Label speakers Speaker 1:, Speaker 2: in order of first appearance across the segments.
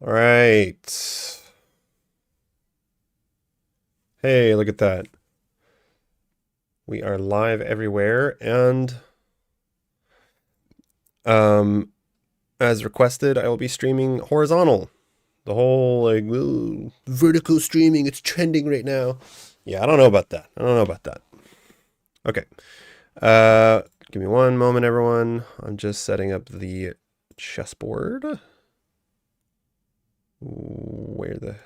Speaker 1: All right. Hey, look at that. We are live everywhere, and um, as requested, I will be streaming horizontal. The whole like vertical streaming, it's trending right now. Yeah, I don't know about that. I don't know about that. Okay. Uh, Give me one moment, everyone. I'm just setting up the chessboard. Where the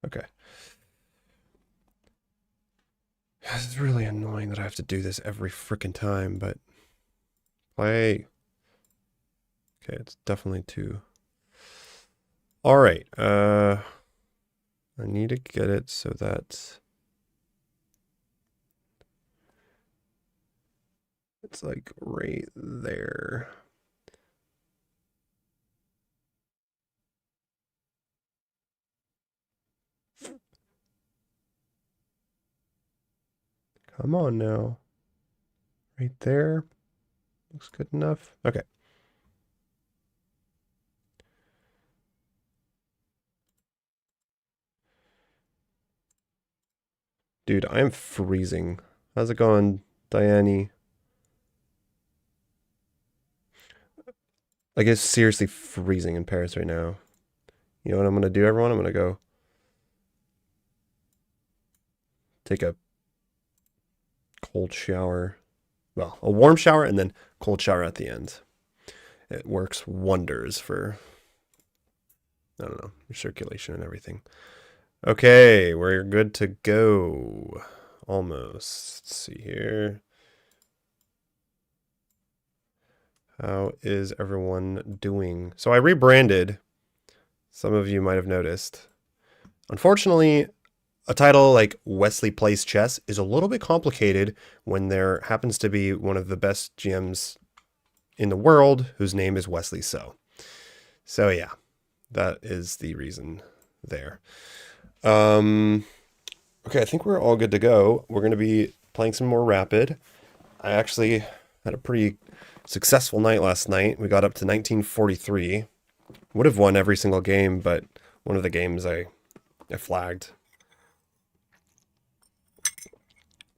Speaker 1: Okay. It's really annoying that I have to do this every freaking time, but play. Okay, it's definitely too. All right. I need to get it so that it's like right there. Come on now. Right there. Looks good enough. Okay. Dude, I am freezing. How's it going, Diane? Like, it's seriously freezing in Paris right now. You know what I'm going to do, everyone? I'm going to go take a cold shower. Well, a warm shower and then cold shower at the end. It works wonders for, I don't know, your circulation and everything. Okay, we're good to go. Almost. Let's see here. How is everyone doing? So I rebranded. Some of you might have noticed. Unfortunately, a title like Wesley Plays Chess is a little bit complicated when there happens to be one of the best GMs in the world whose name is Wesley So. So yeah, that is the reason there. Okay, I think we're all good to go. We're going to be playing some more Rapid. I actually had a pretty successful night last night. We got up to 1943. Would have won every single game, but one of the games I flagged.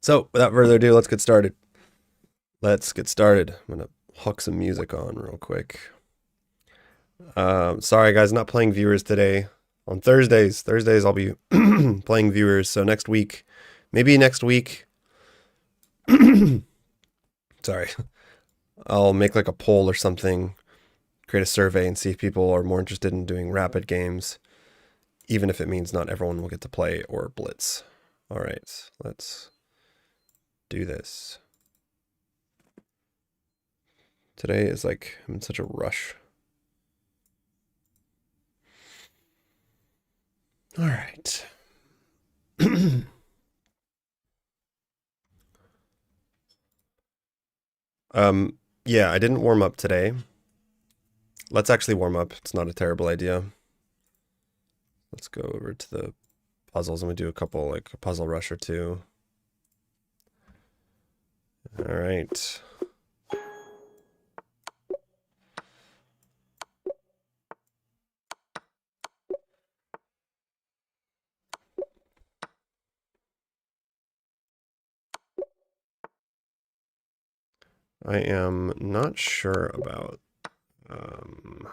Speaker 1: So, without further ado, let's get started. Let's get started. I'm going to hook some music on real quick. Sorry, guys, not playing viewers today. On Thursdays I'll be playing viewers. So next week, maybe next week, sorry, I'll make like a poll or something, create a survey and see if people are more interested in doing Rapid games, even if it means not everyone will get to play or blitz. All right, let's do this. Today is like, I'm in such a rush. All right. Yeah, I didn't warm up today. Let's actually warm up. It's not a terrible idea. Let's go over to the puzzles and we do a couple, like a puzzle rush or two. All right. I am not sure about um,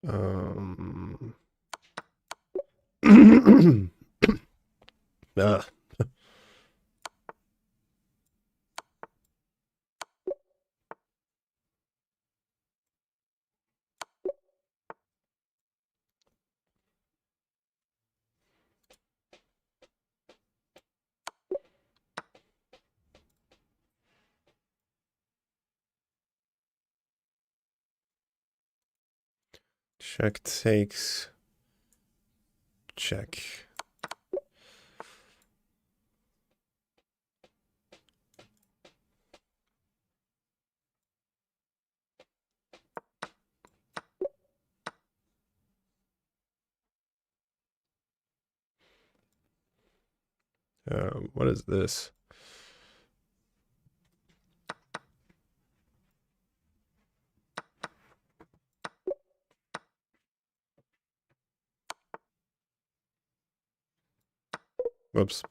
Speaker 1: um uh, Check takes. Check. What is this? Whoops.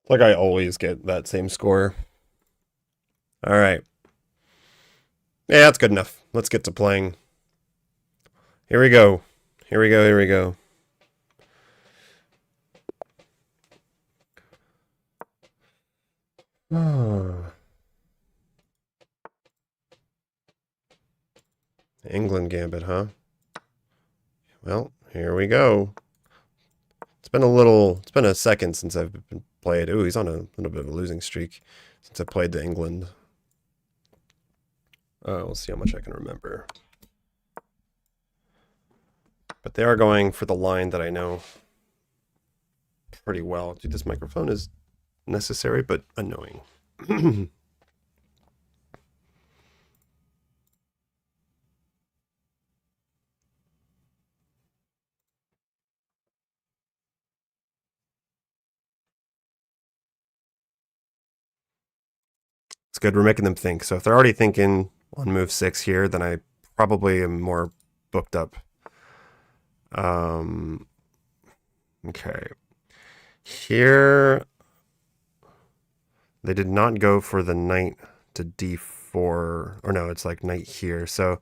Speaker 1: Like I always get that same score. All right. Yeah, that's good enough. Let's get to playing. Here we go. Here we go. Here we go. England Gambit, huh? Well, here we go. It's been a second since I've been played. Ooh, he's on a little bit of a losing streak since I played to England. We'll see how much I can remember. But they are going for the line that I know pretty well. Dude, this microphone is necessary but annoying. It's good. We're making them think. So if they're already thinking on move 6 here, then I probably am more booked up. Okay. Here, they did not go for the knight to d4. Or no, it's like knight here. So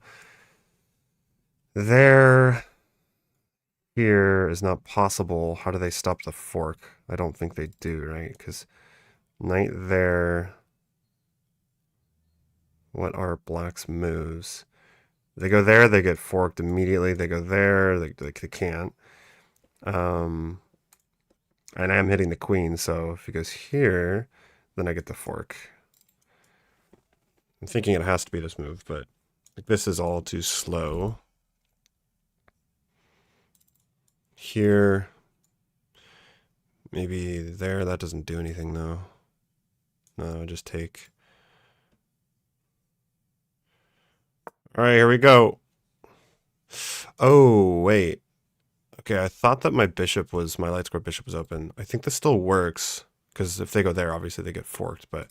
Speaker 1: there, here is not possible. How do they stop the fork? I don't think they do, right? Because knight there. What are black's moves? They go there, they get forked immediately. They go there, they can't. And I am hitting the queen, so if he goes here, then I get the fork. I'm thinking it has to be this move, but this is all too slow. Here, maybe there, that doesn't do anything though. No, just take. All right, here we go. Oh, wait. Okay, I thought that my light square bishop was open. I think this still works, because if they go there, obviously they get forked, but,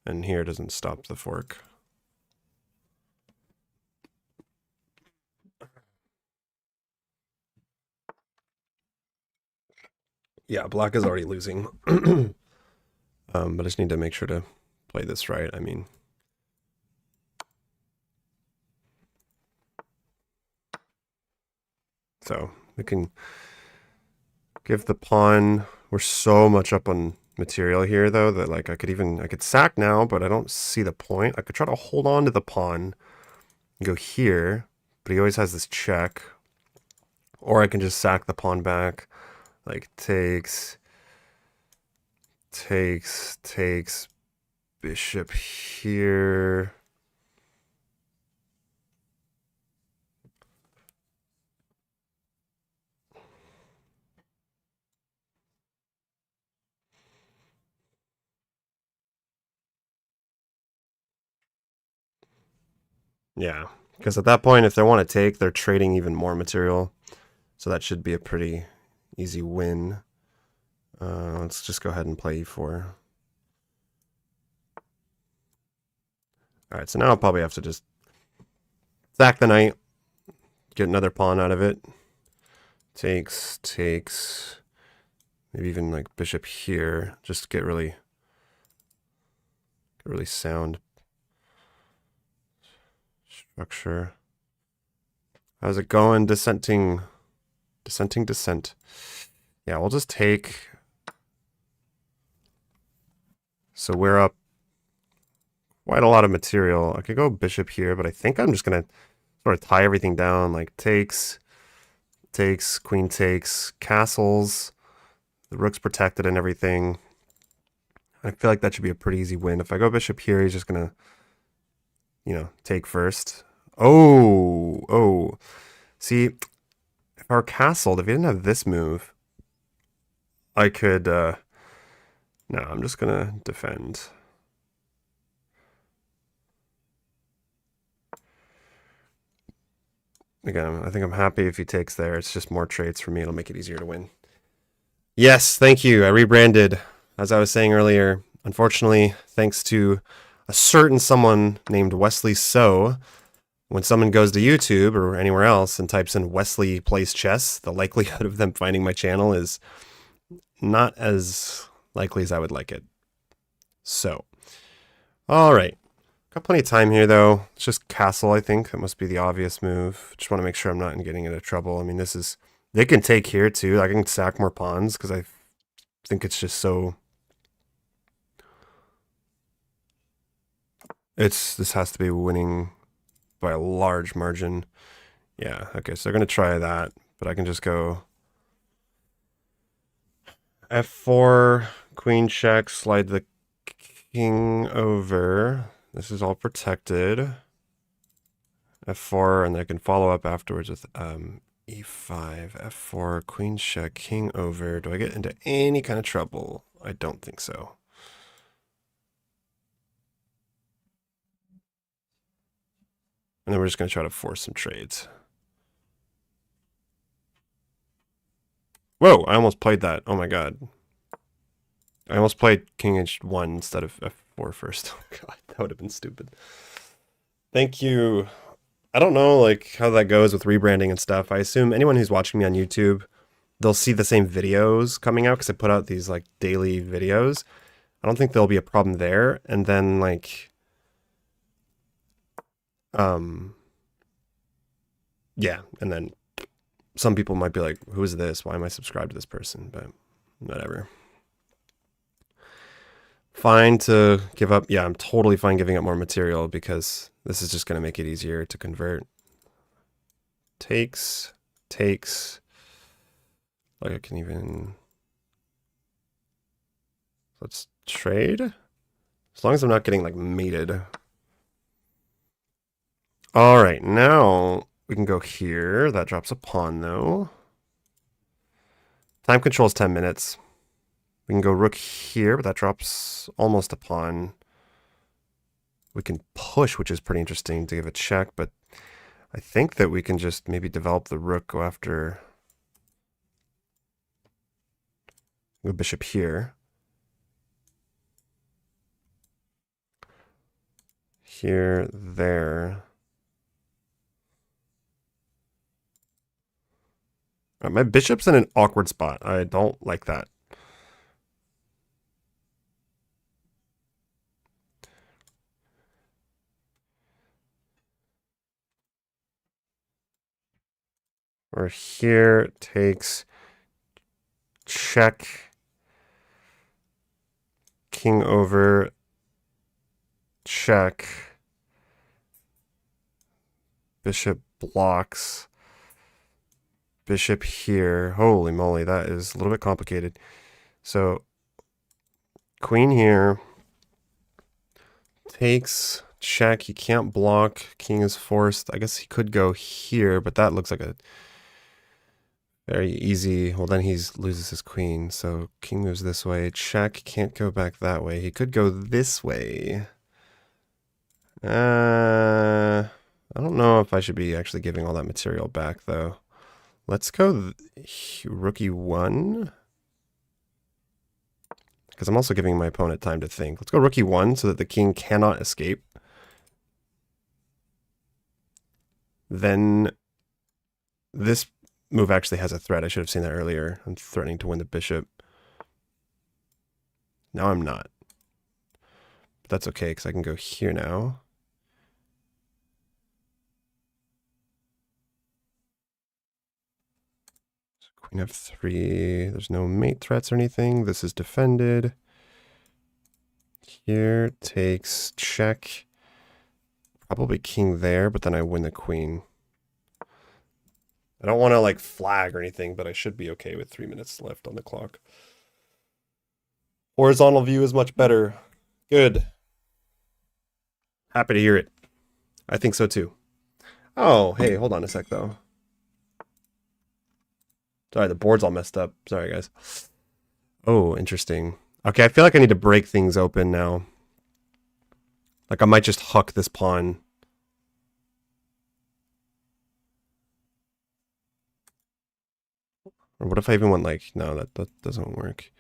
Speaker 1: and here doesn't stop the fork. Yeah, black is already losing. But I just need to make sure to play this right. I mean, so we can give the pawn. We're so much up on material here, though, that like I could sack now, but I don't see the point. I could try to hold on to the pawn and go here, but he always has this check. Or I can just sack the pawn back. Like takes, bishop here. Yeah, because at that point, if they want to take, they're trading even more material. So that should be a pretty easy win. Let's just go ahead and play e4. All right, so now I'll probably have to just sack the knight, get another pawn out of it, Takes, takes. Maybe even like bishop here, just to get really sound structure. How's it going? Dissenting, dissent. Yeah, we'll just take. So we're up quite a lot of material. I could go bishop here, but I think I'm just gonna sort of tie everything down, like takes, queen takes, castles, the rook's protected and everything. I feel like that should be a pretty easy win. If I go bishop here, he's just gonna, you know, take first. Oh. See, if our castled, if he didn't have this move, I could, no, I'm just gonna defend. Again, I think I'm happy if he takes there. It's just more trades for me. It'll make it easier to win. Yes, thank you. I rebranded, as I was saying earlier. Unfortunately, thanks to a certain someone named Wesley So, when someone goes to YouTube or anywhere else and types in Wesley Plays Chess, the likelihood of them finding my channel is not as likely as I would like it. So, all right. Got plenty of time here, though. It's just castle, I think. That must be the obvious move. Just want to make sure I'm not getting into trouble. I mean, this is... They can take here, too. I can sack more pawns, because I think it's just so... This has to be winning by a large margin. Yeah, okay, so they're going to try that, but I can just go... F4, queen check, slide the king over... This is all protected. F4, and I can follow up afterwards with E5, F4, queen check, king over. Do I get into any kind of trouble? I don't think so. And then we're just going to try to force some trades. Whoa, I almost played that. Oh my god. I almost played king h1 instead of f4 first. Oh god, that would have been stupid. Thank you. I don't know like how that goes with rebranding and stuff. I assume anyone who's watching me on YouTube, they'll see the same videos coming out because I put out these like daily videos. I don't think there'll be a problem there. And then like, yeah, and then some people might be like, who is this? Why am I subscribed to this person? But whatever. Fine to give up. Yeah, I'm totally fine giving up more material because this is just going to make it easier to convert. Takes. Like I can even... Let's trade. As long as I'm not getting like mated. All right, now we can go here. That drops a pawn though. Time control is 10 minutes. We can go rook here, but that drops almost a pawn. We can push, which is pretty interesting to give a check, but I think that we can just maybe develop the rook, go after... Go bishop here. Here, there. My bishop's in an awkward spot. I don't like that. Or here takes check, king over, check, bishop blocks, bishop here. Holy moly, that is a little bit complicated. So queen here takes check. He can't block. King is forced. I guess he could go here, but that looks like a very easy. Well, then he loses his queen. So king moves this way. Check. Can't go back that way. He could go this way. I don't know if I should be actually giving all that material back, though. Let's go rook e1. Because I'm also giving my opponent time to think. Let's go rook e1 so that the king cannot escape. Then this move actually has a threat. I should have seen that earlier. I'm threatening to win the bishop. Now I'm not. But that's okay, because I can go here now. So queen f3. There's no mate threats or anything. This is defended. Here takes check. Probably king there, but then I win the queen. I don't want to like flag or anything, but I should be okay with 3 minutes left on the clock. Horizontal view is much better. Good. Happy to hear it. I think so too. Oh, hey, hold on a sec though. Sorry, the board's all messed up. Sorry, guys. Oh, interesting. Okay, I feel like I need to break things open now. Like I might just huck this pawn. Or what if I even want like, no, that doesn't work.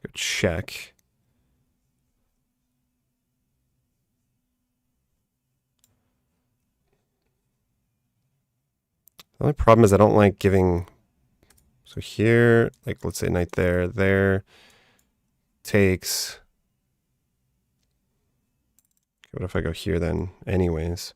Speaker 1: Go check. The only problem is I don't like giving, so here, like let's say knight there, there, takes. What if I go here then anyways?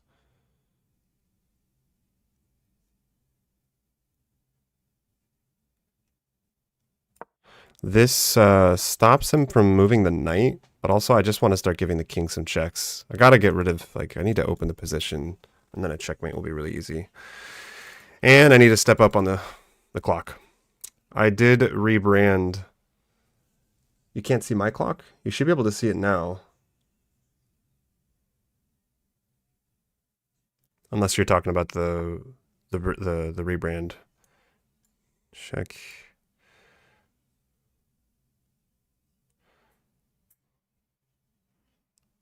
Speaker 1: This stops him from moving the knight, but also I just want to start giving the king some checks. I gotta get rid of, like, I need to open the position, and then a checkmate will be really easy. And I need to step up on the clock. I did rebrand. You can't see my clock? You should be able to see it now. Unless you're talking about the rebrand. Check.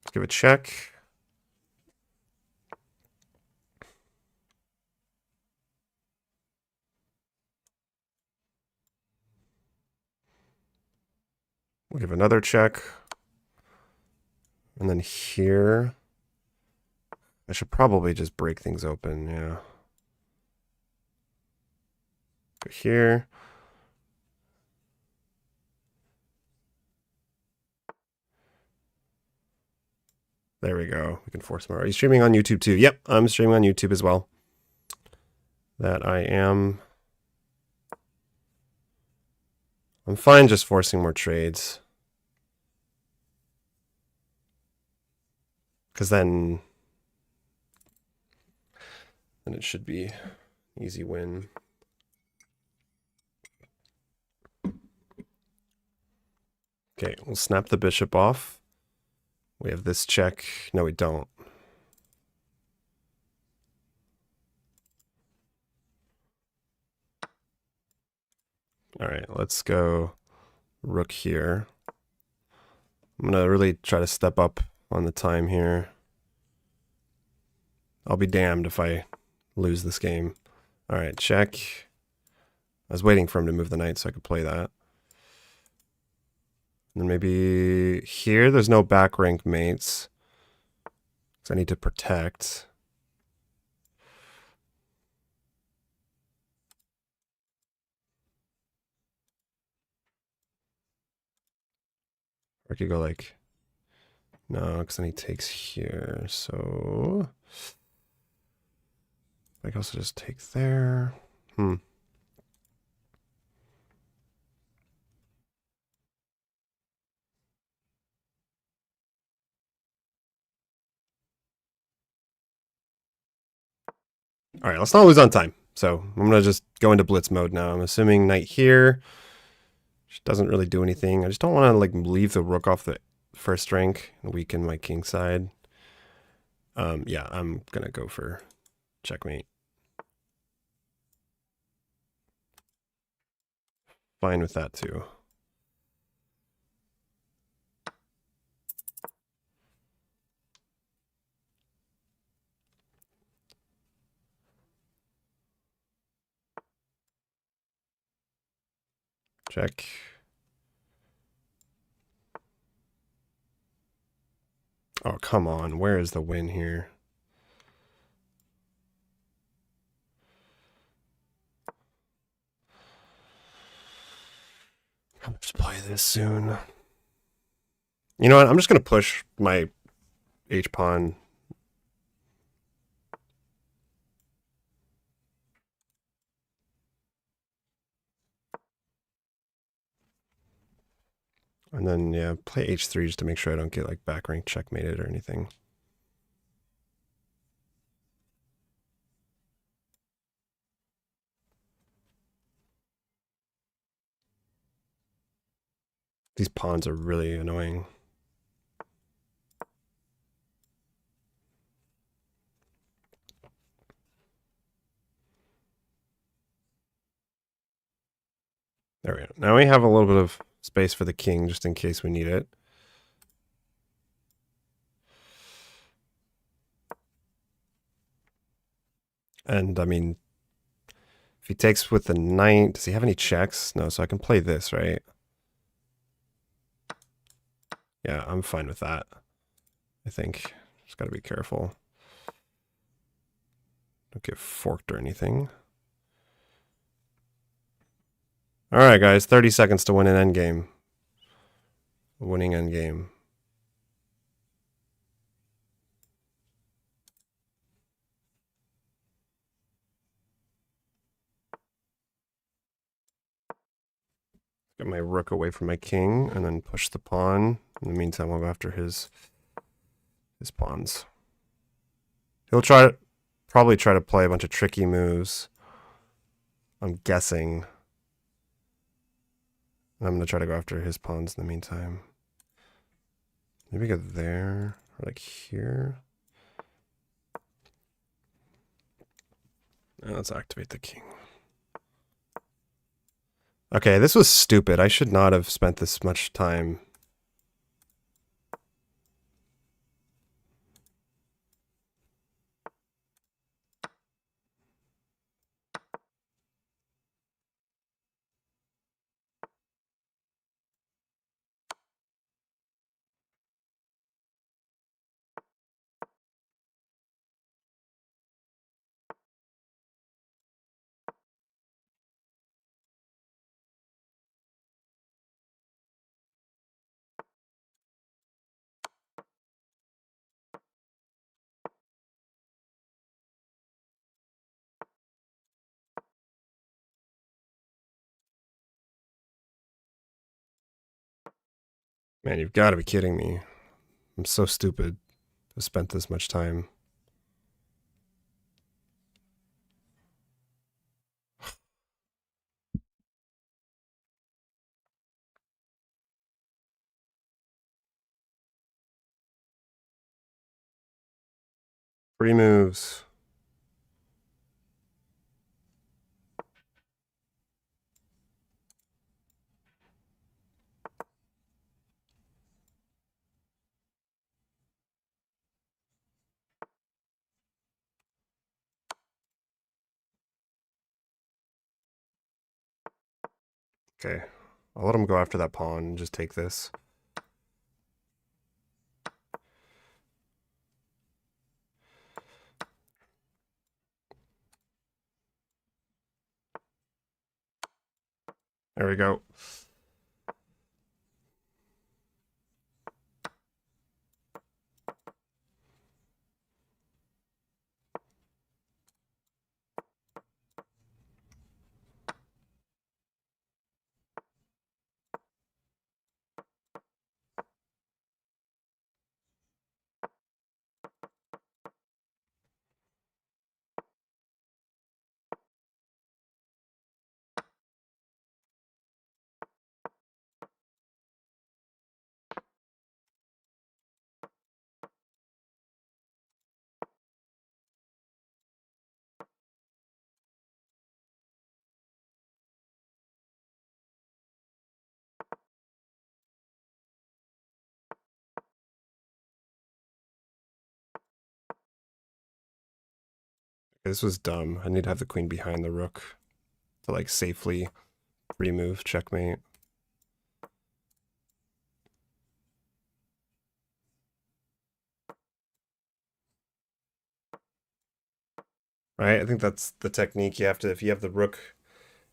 Speaker 1: Let's give it a check. We'll give another check. And then here, I should probably just break things open, yeah. Go here. There we go. We can force more. Are you streaming on YouTube too? Yep, I'm streaming on YouTube as well. That I am. I'm fine just forcing more trades. Because then it should be an easy win. Okay, we'll snap the bishop off. We have this check. No, we don't. All right, let's go rook here. I'm going to really try to step up on the time here. I'll be damned if I lose this game. All right, check. I was waiting for him to move the knight so I could play that. And then maybe here, there's no back rank mates. So I need to protect. Or I could go like, no, because then he takes here. So I can also just take there. All right, let's not lose on time. So I'm going to just go into blitz mode now. I'm assuming knight here. Which doesn't really do anything. I just don't want to like leave the rook off the first rank and weaken my king side. Yeah, I'm going to go for checkmate. Fine with that too. Check. Oh, come on. Where is the win here? Just play this soon. You know what? I'm just gonna push my H pawn. And then, yeah, play H3 just to make sure I don't get like back rank checkmated or anything. These pawns are really annoying. There we go. Now we have a little bit of space for the king just in case we need it. And I mean, if he takes with the knight, does he have any checks? No, so I can play this, right? Yeah, I'm fine with that. I think. Just gotta be careful. Don't get forked or anything. Alright, guys, 30 seconds to win an endgame. Winning endgame. Get my rook away from my king, and then push the pawn. In the meantime, I'll go after his pawns. He'll probably try to play a bunch of tricky moves. I'm guessing. I'm going to try to go after his pawns in the meantime. Maybe go there, or like here. Now let's activate the king. Okay, this was stupid. I should not have spent this much time. Man, you've got to be kidding me. I'm so stupid to have spent this much time. Free moves. Okay, I'll let him go after that pawn and just take this. There we go. This was dumb. I need to have the queen behind the rook to like safely remove checkmate. Right? I think that's the technique. You have to, if you have the rook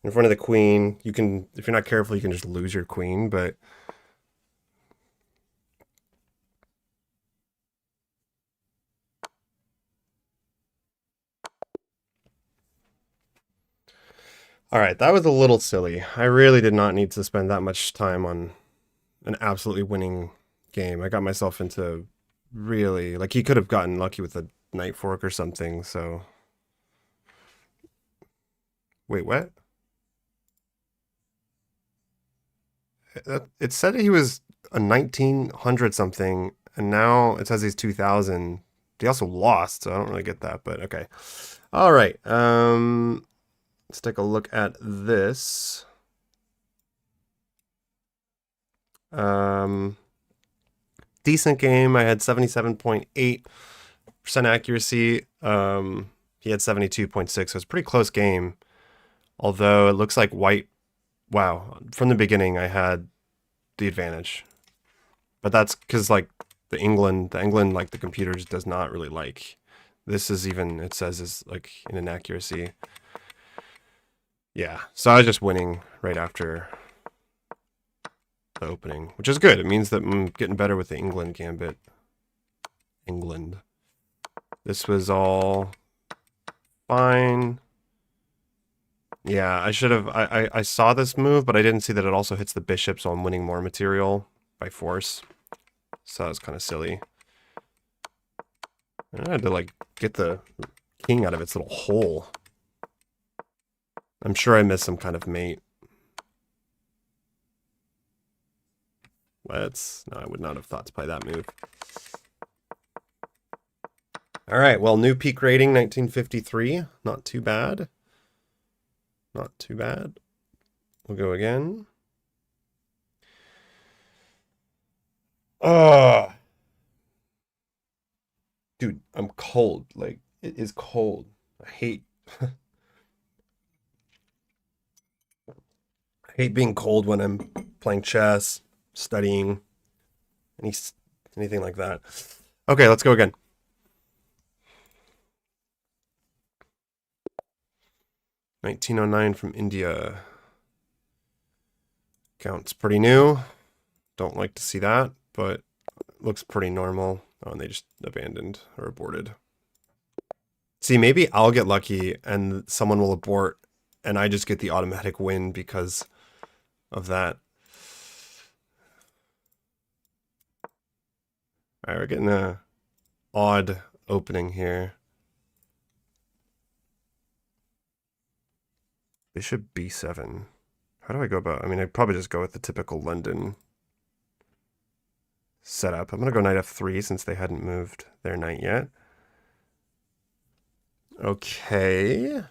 Speaker 1: in front of the queen. You can, if you're not careful, you can just lose your queen, but all right, that was a little silly. I really did not need to spend that much time on an absolutely winning game. I got myself into really, like, he could have gotten lucky with a knight fork or something, so. Wait, what? It said he was a 1900 something, and now it says he's 2000. He also lost, so I don't really get that, but okay. All right. Let's take a look at this. Decent game. I had 77.8% accuracy. He had 72.6, so it's a pretty close game. Although it looks like white, wow, from the beginning I had the advantage. But that's because like the England, like the computer just does not really like. This is even, it says is like an inaccuracy. Yeah, so I was just winning right after the opening, which is good. It means that I'm getting better with the England Gambit. England. This was all fine. Yeah, I should have, I saw this move, but I didn't see that it also hits the bishop, so I'm winning more material by force. So that was kind of silly. I had to like get the king out of its little hole. I'm sure I missed some kind of mate. No, I would not have thought to play that move. All right, well, new peak rating, 1953. Not too bad. Not too bad. We'll go again. Dude, I'm cold. Like, it is cold. I hate I hate being cold when I'm playing chess, studying, anything like that. Okay, let's go again. 1909 from India. Count's pretty new. Don't like to see that, but looks pretty normal. Oh, and they just abandoned or aborted. See, maybe I'll get lucky and someone will abort and I just get the automatic win because of that. All right, we're getting a odd opening here. Bishop b7. How do I go about? I mean, I'd probably just go with the typical London setup. I'm going to go knight f3 since they hadn't moved their knight yet. Okay.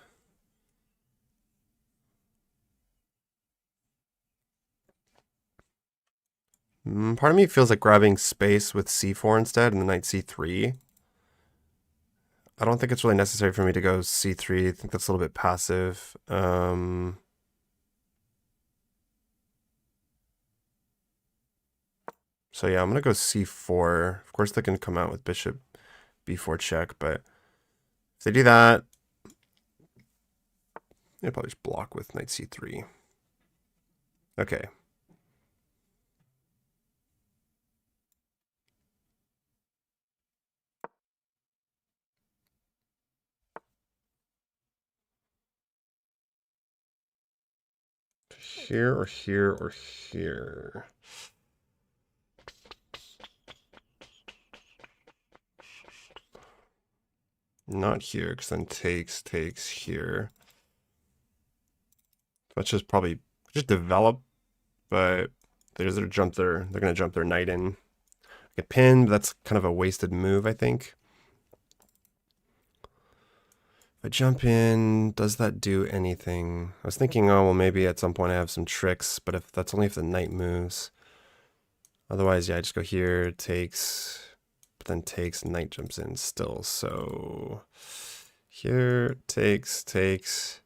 Speaker 1: Part of me feels like grabbing space with c4 instead and the knight c3. I don't think it's really necessary for me to go c3. I think that's a little bit passive. So yeah, I'm going to go c4. Of course, they can come out with bishop b4 check, but if they do that, I'll probably just block with knight c3. Okay. Here or here or here. Not here, because then takes here. Let's just probably just develop, but they're gonna jump their knight in. Get pinned, but that's kind of a wasted move, I think. If I jump in, does that do anything? I was thinking, oh well, maybe at some point I have some tricks, but if that's only if the knight moves. Otherwise, yeah, I just go here, takes, but then takes, knight jumps in still. So here, takes.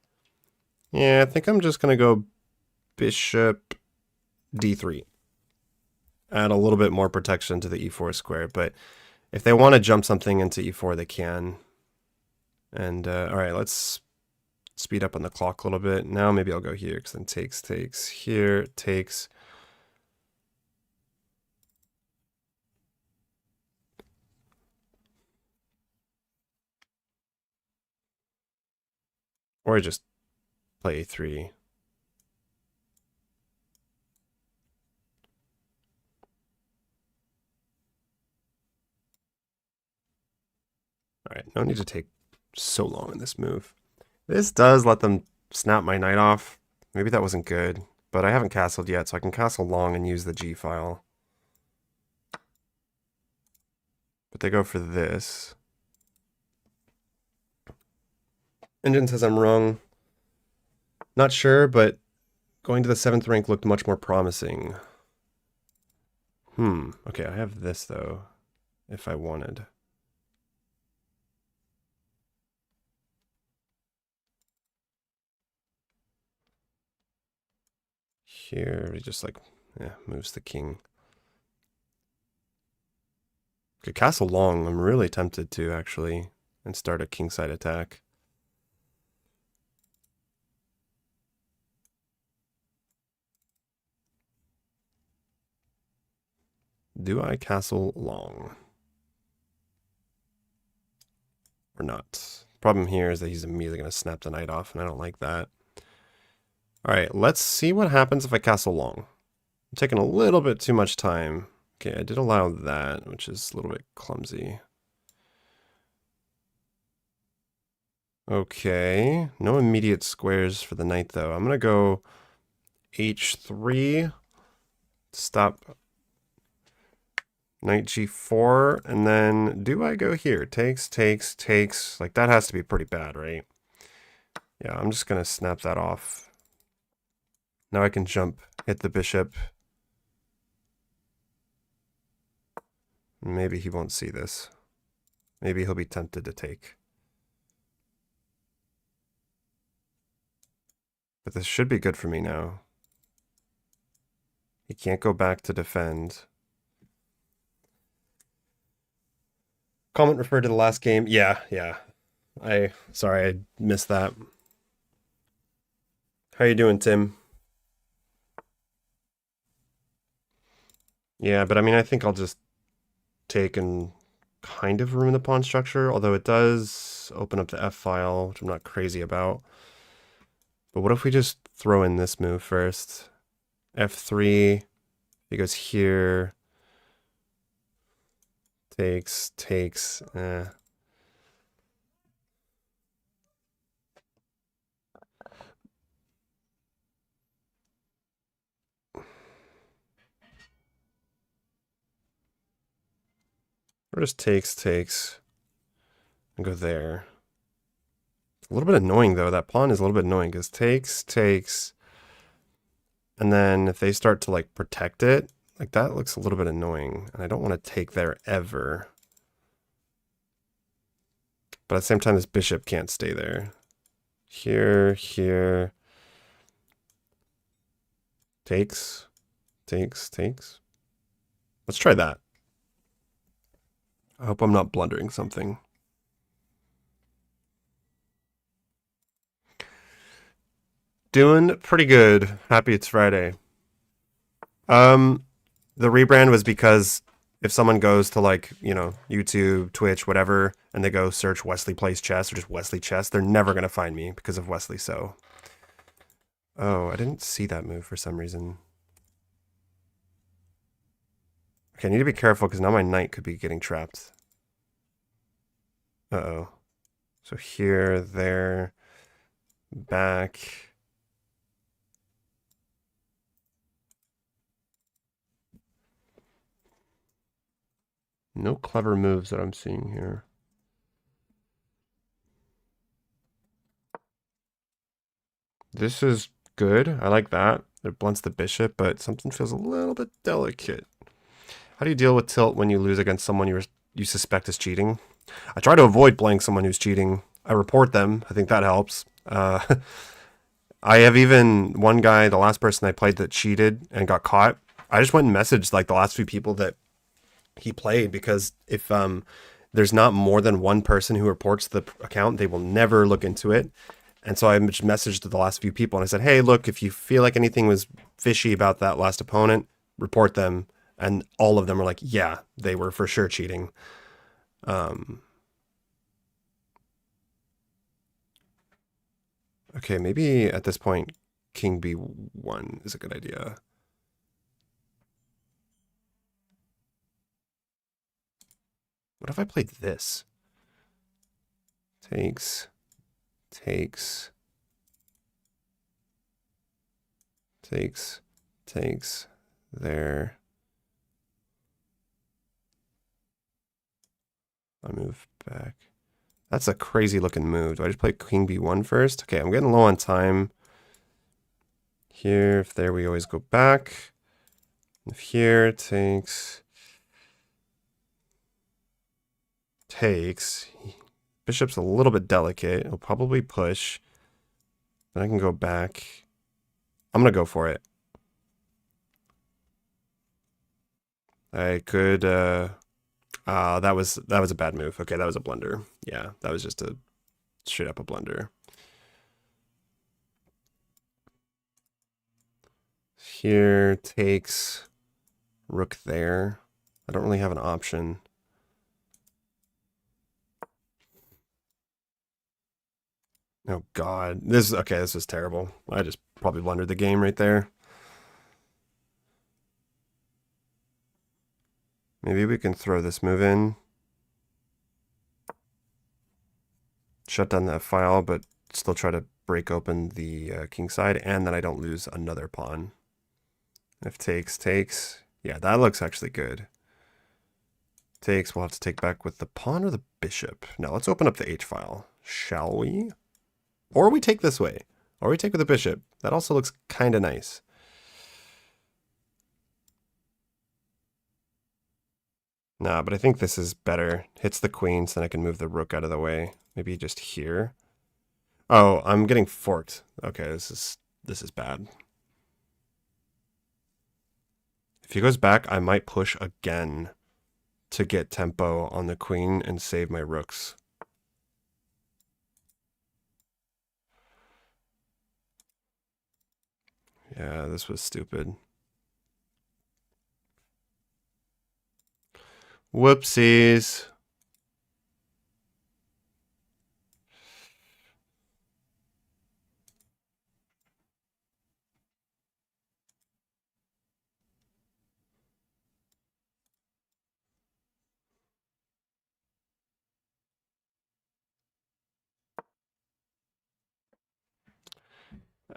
Speaker 1: Yeah, I think I'm just gonna go bishop d3. Add a little bit more protection to the e4 square, but if they want to jump something into e4, they can. And all right, let's speed up on the clock a little bit. Now maybe I'll go here because then takes, here, takes. Or I just play a3. All right, no need to take so long in this move. This does let them snap my knight off. Maybe that wasn't good, but I haven't castled yet, so I can castle long and use the G file. But they go for this. Engine says I'm wrong. Not sure, but going to the 7th rank looked much more promising. Okay, I have this, though, if I wanted. Here, he just, like, moves the king. Okay, castle long. I'm really tempted to, actually, and start a kingside attack. Do I castle long? Or not? Problem here is that he's immediately going to snap the knight off, and I don't like that. Alright, let's see what happens if I castle long. I'm taking a little bit too much time. Okay, I did allow that, which is a little bit clumsy. Okay, no immediate squares for the knight, though. I'm going to go h3, stop knight g4, and then do I go here? Takes, takes, takes. Like, that has to be pretty bad, right? Yeah, I'm just going to snap that off. Now I can jump, hit the bishop. Maybe he won't see this. Maybe he'll be tempted to take. But this should be good for me now. He can't go back to defend. Comment referred to the last game. Yeah. Sorry, I missed that. How you doing, Tim? Yeah, but I mean, I think I'll just take and kind of ruin the pawn structure, although it does open up the F file, which I'm not crazy about. But what if we just throw in this move first? F3, he goes here. Takes, takes, Or just takes, takes, and go there. A little bit annoying, though. That pawn is a little bit annoying, because takes, takes, and then if they start to, like, protect it, like, that looks a little bit annoying, and I don't want to take there ever. But at the same time, this bishop can't stay there. Here, here. Takes, takes, takes. Let's try that. I hope I'm not blundering something. Doing pretty good. Happy it's Friday. The rebrand was because if someone goes to, like, you know, YouTube, Twitch, whatever, and they go search Wesley Plays Chess or just Wesley Chess, they're never going to find me because of Wesley So. Oh, I didn't see that move for some reason. Okay, I need to be careful because now my knight could be getting trapped. Uh-oh. So here, there, back. No clever moves that I'm seeing here. This is good. I like that. It blunts the bishop, but something feels a little bit delicate. How do you deal with tilt when you lose against someone you suspect is cheating? I try to avoid playing someone who's cheating. I report them. I think that helps. I have even one guy, the last person I played that cheated and got caught. I just went and messaged, like, the last few people that he played, because if there's not more than one person who reports the account, they will never look into it. And so I just messaged the last few people and I said, hey, look, if you feel like anything was fishy about that last opponent, report them. And all of them were like, yeah, they were for sure cheating. Okay, maybe at this point, King B1 is a good idea. What if I played this? Takes, takes, takes, takes, there. I move back. That's a crazy looking move. Do I just play King B1 first? Okay, I'm getting low on time. Here, if there, we always go back. If here, it takes. Bishop's a little bit delicate. It'll probably push. Then I can go back. I'm going to go for it. I could, that was a bad move. Okay, that was a blunder. Yeah, that was just a straight up a blunder. Here takes rook there. I don't really have an option. Oh God, this was terrible. I just probably blundered the game right there. Maybe we can throw this move in. Shut down that file, but still try to break open the king side, and then I don't lose another pawn. If takes. Yeah, that looks actually good. Takes, we'll have to take back with the pawn or the bishop. Now let's open up the H file, shall we? Or we take this way. Or we take with the bishop. That also looks kind of nice. Nah, but I think this is better. Hits the queen, so then I can move the rook out of the way. Maybe just here. Oh, I'm getting forked. Okay, this is bad. If he goes back, I might push again to get tempo on the queen and save my rooks. Yeah, this was stupid. Whoopsies.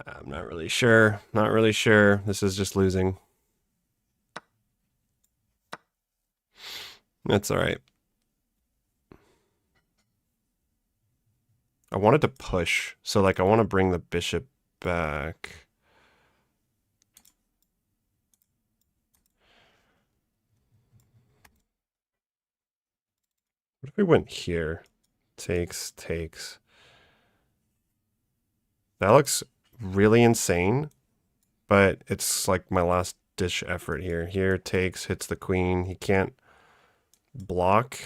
Speaker 1: I'm not really sure. Not really sure. This is just losing. That's all right. I wanted to push. So, like, I want to bring the bishop back. What if we went here? Takes. That looks really insane, but it's like my last ditch effort here. Here, takes, hits the queen. He can't block.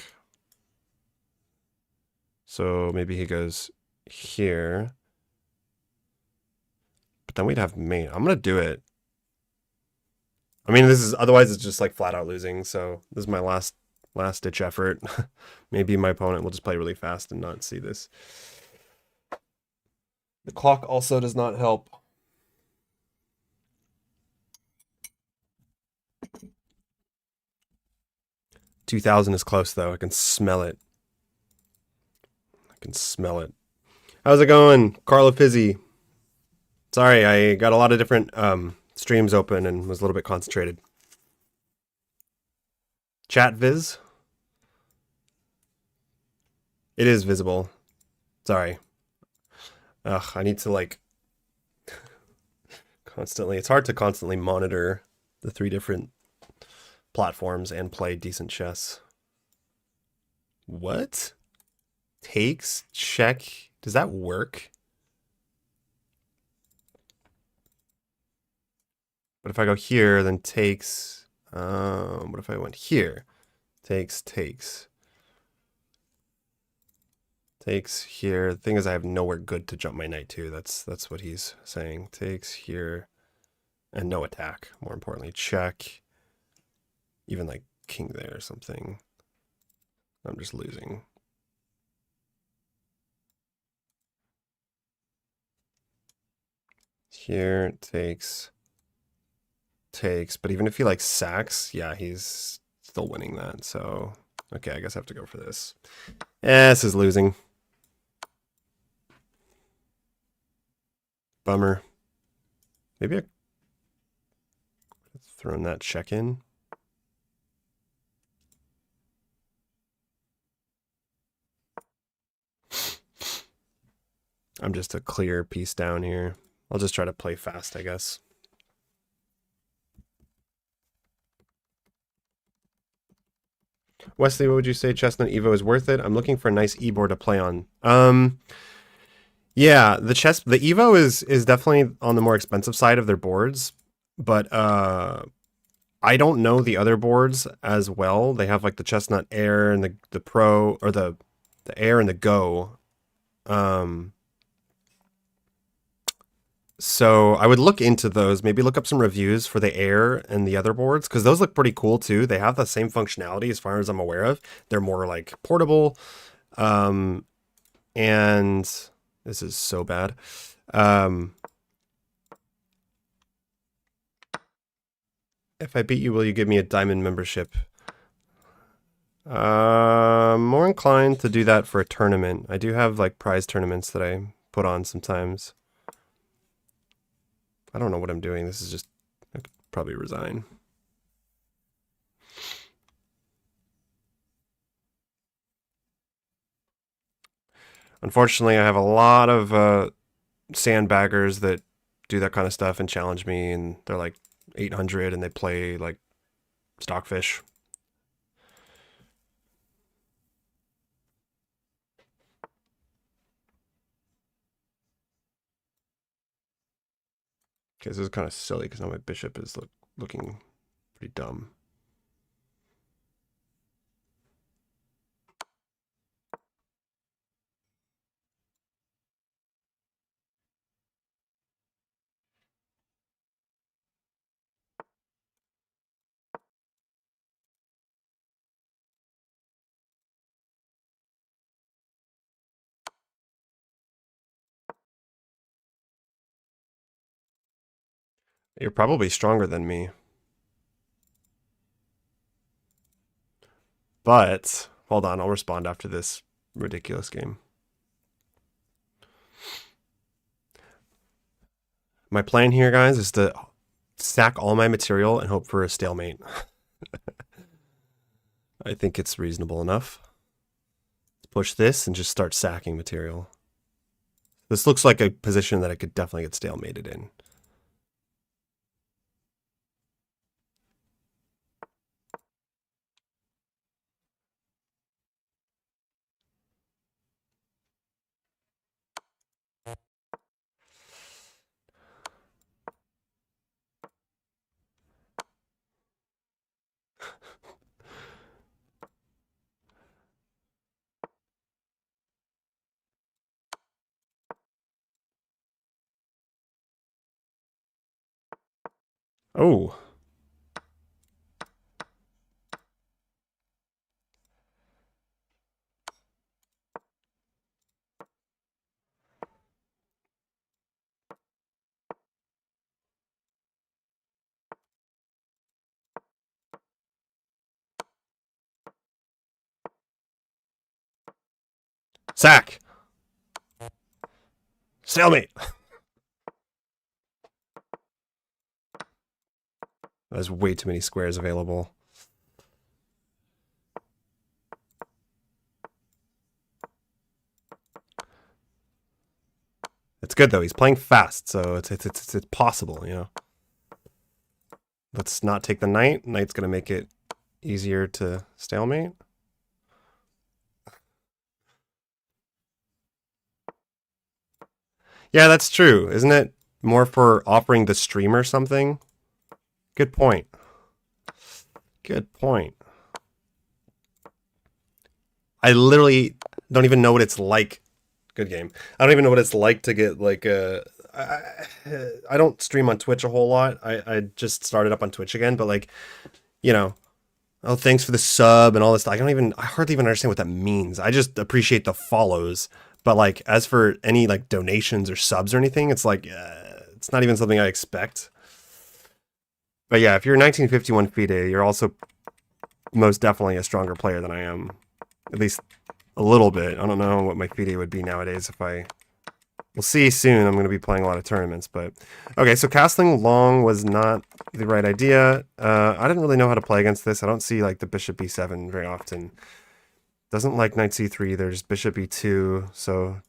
Speaker 1: So maybe he goes here. But then we'd have mate. I'm going to do it. I mean, otherwise it's just like flat out losing. So this is my last ditch effort. Maybe my opponent will just play really fast and not see this. The clock also does not help. $2,000 is close though. I can smell it. How's it going, Carlo Pizzi? Sorry, I got a lot of different streams open and was a little bit concentrated. Chat viz. It is visible. Sorry. Ugh, I need to like constantly. It's hard to constantly monitor the 3 different platforms and play decent chess. What? Takes, check. Does that work? But if I go here, then takes. What if I went here? Takes. Takes here. The thing is, I have nowhere good to jump my knight to. That's what he's saying. Takes here, and no attack. More importantly, check. Even like king there or something. I'm just losing. Here takes. But even if he like sacks, yeah, he's still winning that. So okay, I guess I have to go for this. This is losing. Bummer. Maybe I thrown that check in. I'm just a clear piece down here. I'll just try to play fast, I guess. Wesley, what would you say Chestnut Evo is worth it? I'm looking for a nice e-board to play on. Yeah, the Evo is definitely on the more expensive side of their boards, but I don't know the other boards as well. They have like the Chestnut Air and the Pro, or the Air and the Go. So I would look into those, maybe look up some reviews for the Air and the other boards, because those look pretty cool too. They have the same functionality as far as I'm aware of. They're more like portable. And this is so bad. If I beat you, will you give me a diamond membership? More inclined to do that for a tournament. I do have like prize tournaments that I put on sometimes. I don't know what I'm doing. This is just, I could probably resign. Unfortunately, I have a lot of sandbaggers that do that kind of stuff and challenge me, and they're like 800 and they play like Stockfish. Okay, this is kind of silly because now my bishop is looking pretty dumb. You're probably stronger than me. But, hold on, I'll respond after this ridiculous game. My plan here, guys, is to sack all my material and hope for a stalemate. I think it's reasonable enough. Let's push this and just start sacking material. This looks like a position that I could definitely get stalemated in. Oh. Sack! Stalemate! There's way too many squares available. It's good though. He's playing fast, so it's possible, you know. Let's not take the knight. Knight's gonna make it easier to stalemate. Yeah, that's true. Isn't it more for offering the streamer something? Good point. Good point. I literally don't even know what it's like. Good game. I don't even know what it's like to get like I don't stream on Twitch a whole lot. I just started up on Twitch again, but like, you know, oh, thanks for the sub and all this. I hardly even understand what that means. I just appreciate the follows. But like, as for any like donations or subs or anything, it's like, it's not even something I expect. But yeah, if you're 1951 FIDE, you're also most definitely a stronger player than I am. At least a little bit. I don't know what my FIDE would be nowadays if I... We'll see soon. I'm going to be playing a lot of tournaments, but... Okay, so castling long was not the right idea. I didn't really know how to play against this. I don't see, like, the bishop b7 very often. Doesn't like knight c3. There's bishop e2, so...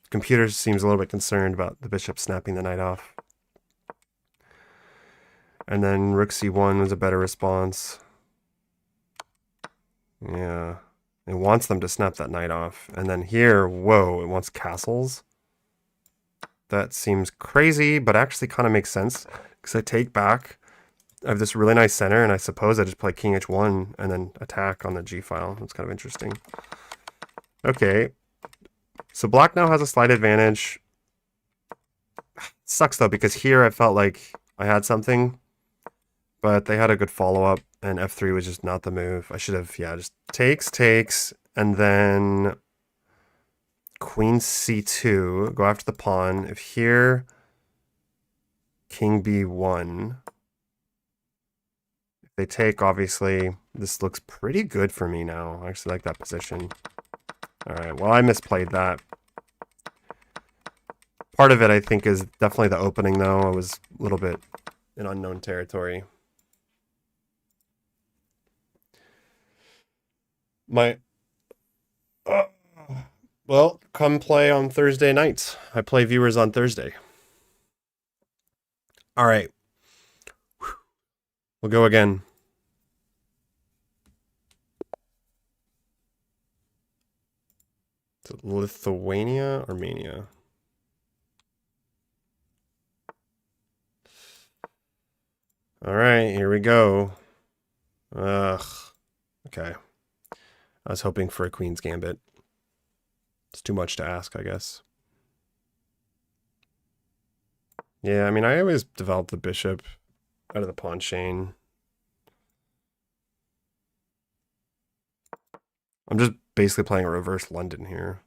Speaker 1: Computer seems a little bit concerned about the bishop snapping the knight off. And then rook c1 was a better response. Yeah. It wants them to snap that knight off. And then here, whoa, it wants castles. That seems crazy, but actually kind of makes sense. Because I take back, I have this really nice center, and I suppose I just play king h1 and then attack on the g file. That's kind of interesting. Okay. So black now has a slight advantage. Sucks though, because here I felt like I had something. But they had a good follow-up, and f3 was just not the move. I should have, yeah, just takes, and then queen c2, go after the pawn. If here, king b1. If they take, obviously, this looks pretty good for me now. I actually like that position. All right, well, I misplayed that. Part of it, I think, is definitely the opening, though. I was a little bit in unknown territory. Well, come play on Thursday nights. I play viewers on Thursday. All right. We'll go again. Is it Lithuania, Armenia? All right, here we go. Ugh. Okay. I was hoping for a Queen's Gambit. It's too much to ask, I guess. Yeah, I mean, I always develop the bishop out of the pawn chain. I'm just basically playing a reverse London here.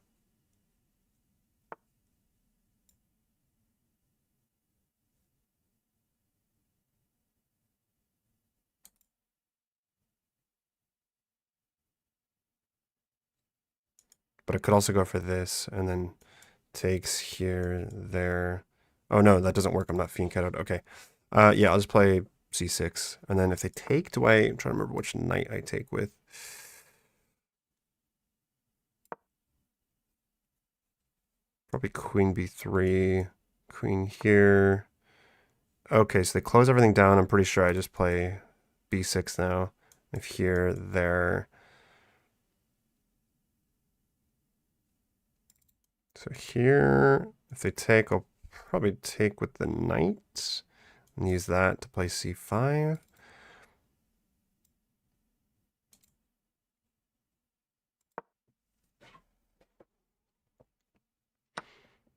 Speaker 1: But I could also go for this, and then takes here, there. Oh no, that doesn't work. I'm not fiend cut. Okay. Yeah, I'll just play c6. And then if they take, I'm trying to remember which knight I take with. Probably queen b3, queen here. Okay, so they close everything down. I'm pretty sure I just play b6 now. If here, there. So here, if they take, I'll probably take with the knight and use that to play c5.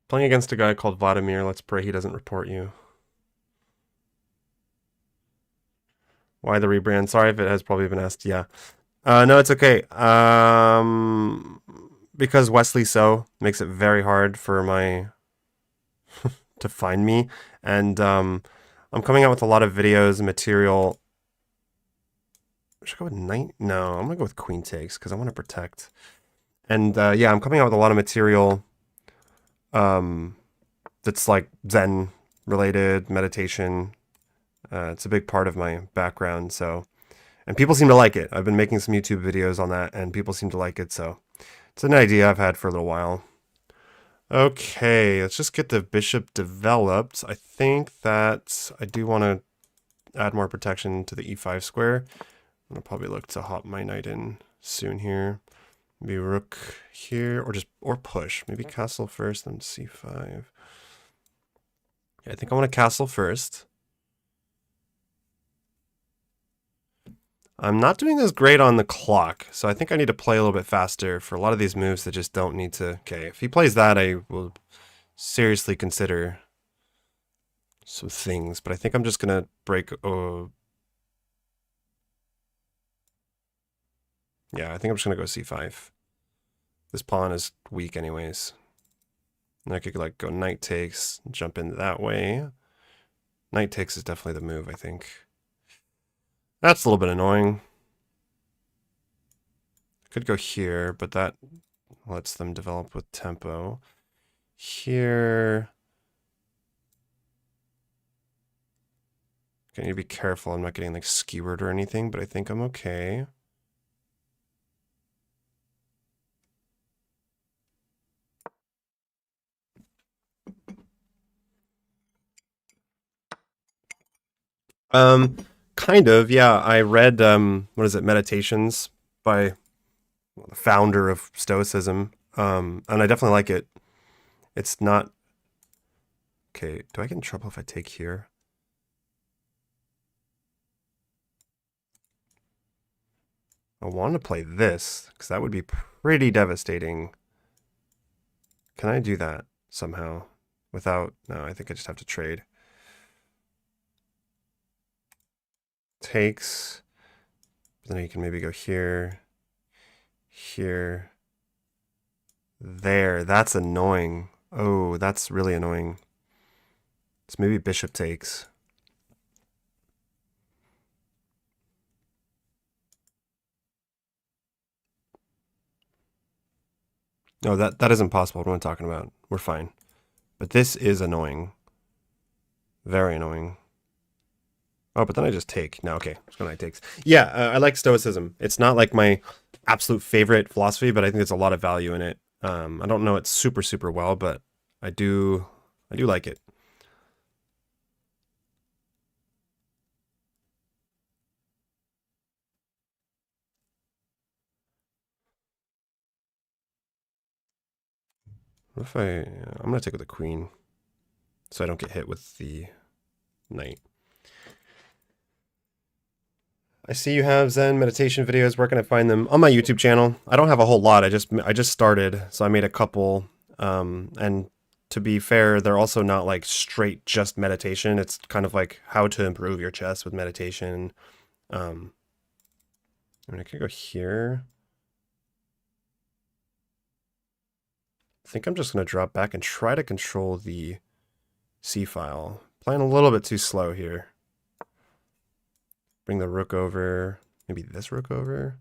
Speaker 1: Playing against a guy called Vladimir. Let's pray he doesn't report you. Why the rebrand? Sorry if it has probably been asked. Yeah. No, it's okay. Because Wesley So makes it very hard for my to find me, and I'm coming out with a lot of videos and material. Should I go with knight? No, I'm gonna go with queen takes because I want to protect. And yeah, I'm coming out with a lot of material that's like Zen related, meditation. It's a big part of my background, so, and people seem to like it. I've been making some YouTube videos on that, and people seem to like it, so it's an idea I've had for a little while. Okay, let's just get the bishop developed. I think that I do want to add more protection to the e5 square. I'll probably look to hop my knight in soon here. Maybe rook here, or push. Maybe castle first, then c5. Yeah, I think I want to castle first. I'm not doing as great on the clock, so I think I need to play a little bit faster for a lot of these moves that just don't need to... Okay, if he plays that, I will seriously consider some things, but I think I'm just gonna break... yeah, I think I'm just gonna go c5. This pawn is weak anyways. And I could like go knight takes, jump in that way. Knight takes is definitely the move, I think. That's a little bit annoying. Could go here, but that lets them develop with tempo. Here... I need to be careful I'm not getting like skewered or anything, but I think I'm okay. Kind of, yeah. I read, what is it, Meditations by the founder of Stoicism. And I definitely like it. It's not... Okay, do I get in trouble if I take here? I want to play this, because that would be pretty devastating. Can I do that somehow? Without... No, I think I just have to trade. Takes. Then you can maybe go here. Here. There. That's annoying. Oh, that's really annoying. So maybe bishop takes. No, that isn't possible. What am I talking about? We're fine. But this is annoying. Very annoying. Oh, but then I just take. No, okay. Let's go knight takes. Yeah, I like Stoicism. It's not like my absolute favorite philosophy, but I think there's a lot of value in it. I don't know it super, super well, but I do like it. What if I'm going to take with the queen so I don't get hit with the knight. I see you have Zen meditation videos. Where can I find them? On my YouTube channel. I don't have a whole lot. I just started, so I made a couple. And to be fair, they're also not like straight just meditation. It's kind of like how to improve your chess with meditation. I mean, I could go here. I think I'm just going to drop back and try to control the C file. Playing a little bit too slow here. Bring the rook over. Maybe this rook over.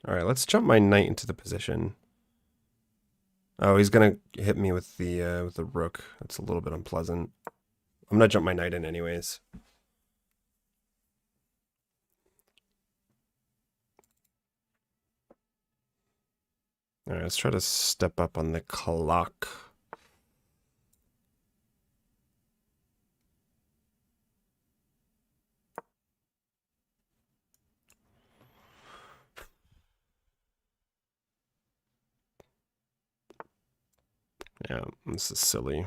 Speaker 1: All right, let's jump my knight into the position. Oh, he's gonna hit me with the rook. That's a little bit unpleasant. I'm gonna jump my knight in anyways. All right, let's try to step up on the clock. Yeah, this is silly.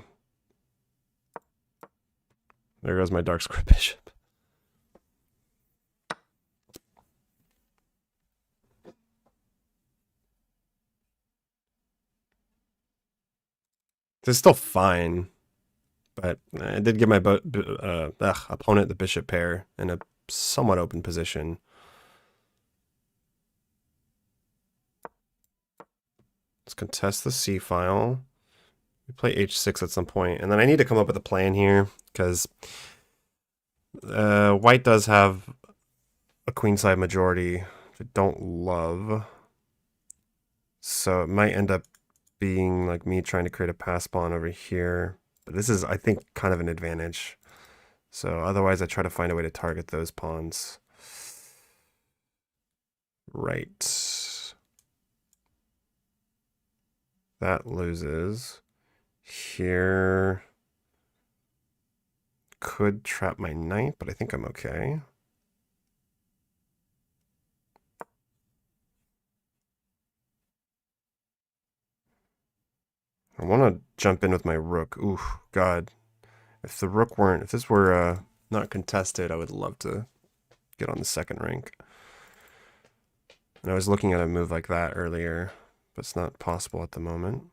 Speaker 1: There goes my dark square bishop. This is still fine, but I did give my opponent the bishop pair in a somewhat open position. Let's contest the c file. We play h6 at some point, and then I need to come up with a plan here because white does have a queenside majority, which I don't love. So it might end up being like me trying to create a pass pawn over here. But this is, I think, kind of an advantage. So otherwise I try to find a way to target those pawns. Right. That loses. Here could trap my knight, but I think I'm okay. I want to jump in with my rook. Ooh, God. If the rook weren't, if this were not contested, I would love to get on the second rank. And I was looking at a move like that earlier, but it's not possible at the moment.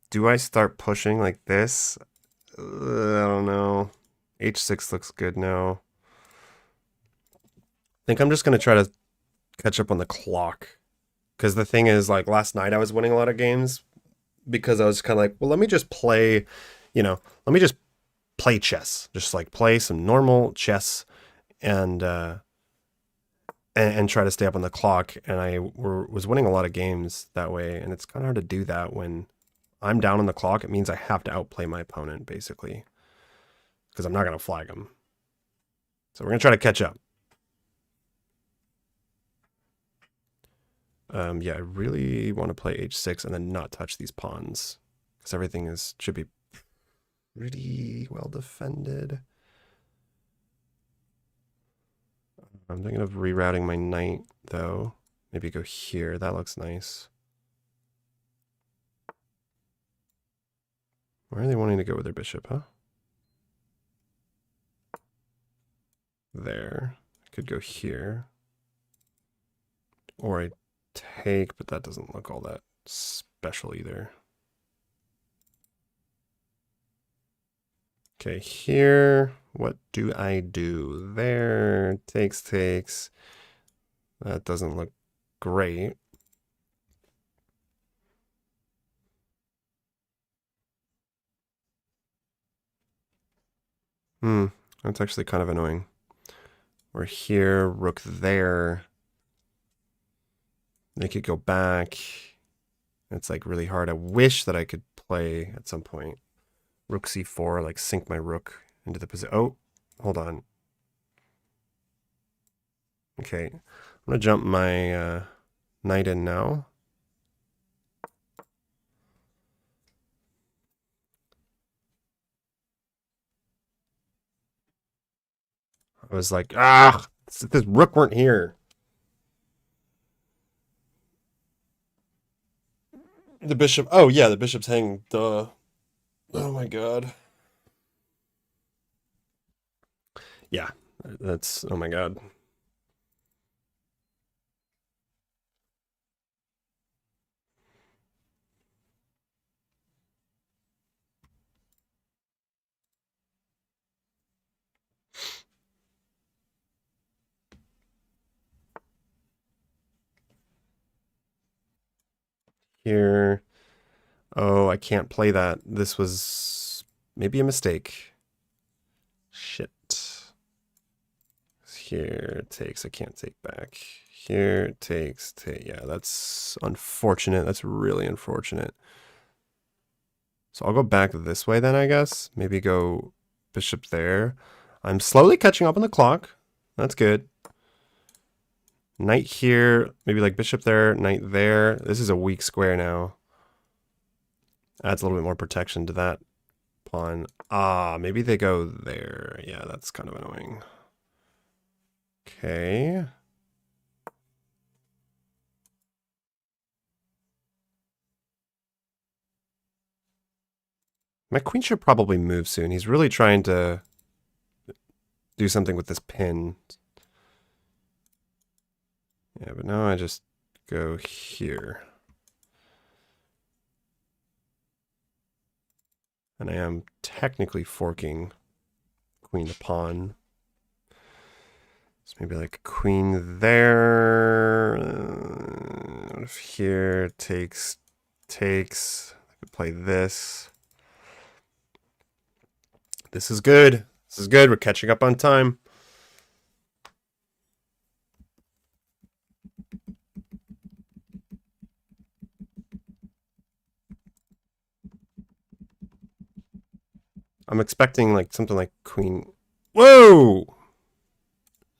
Speaker 1: Do I start pushing like this? I don't know. H6 looks good now. I think I'm just going to try to catch up on the clock. Because the thing is, like, last night I was winning a lot of games because I was kind of like, well, let me just play, let me just play chess. Just, like, play some normal chess and try to stay up on the clock. And I was winning a lot of games that way. And it's kind of hard to do that when I'm down on the clock. It means I have to outplay my opponent, basically. Because I'm not going to flag him. So we're going to try to catch up. Yeah, I really want to play h6 and then not touch these pawns. Because everything should be pretty well defended. I'm thinking of rerouting my knight, though. Maybe go here. That looks nice. Where are they wanting to go with their bishop, huh? There. I could go here. Or I take, but that doesn't look all that special either. Okay, here, what do I do? There, takes. That doesn't look great. That's actually kind of annoying. We're here, rook there. They could go back. It's like really hard. I wish that I could play at some point. Rook c4, like sink my rook into the position. Oh, hold on. Okay, I'm gonna jump my knight in now. I was like, if this rook weren't here. The bishop. Oh, yeah, the bishop's hanging. Duh. Oh, my God. Yeah, that's. Oh, my God. Here. Oh, I can't play that. This was maybe a mistake. Shit. Here takes. I can't take back. Here takes. Yeah, that's unfortunate. That's really unfortunate. So I'll go back this way then, I guess. Maybe go bishop there. I'm slowly catching up on the clock. That's good. Knight here. Maybe like bishop there, knight there. This is a weak square now. Adds a little bit more protection to that pawn. Maybe they go there. Yeah, that's kind of annoying. Okay. My queen should probably move soon. He's really trying to do something with this pin. Yeah, but now I just go here. And I am technically forking queen to pawn. So maybe like queen there. What if here takes? I could play this. This is good. This is good. We're catching up on time. I'm expecting like something like queen. Whoa!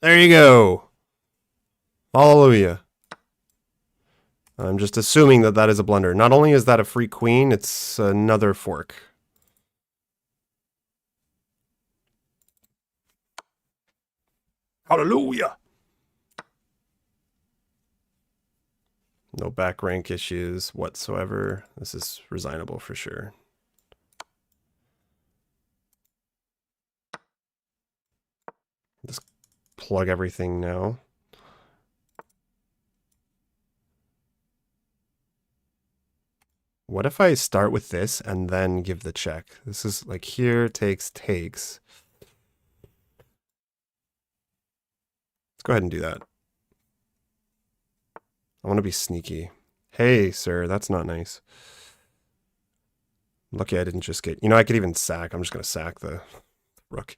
Speaker 1: There you go. Hallelujah. I'm just assuming that that is a blunder. Not only is that a free queen, it's another fork. Hallelujah. No back rank issues whatsoever. This is resignable for sure. Just plug everything now. What if I start with this and then give the check? This is like here, takes. Let's go ahead and do that. I want to be sneaky. Hey, sir, that's not nice. Lucky I didn't just get... You know, I could even sack. I'm just going to sack the rook.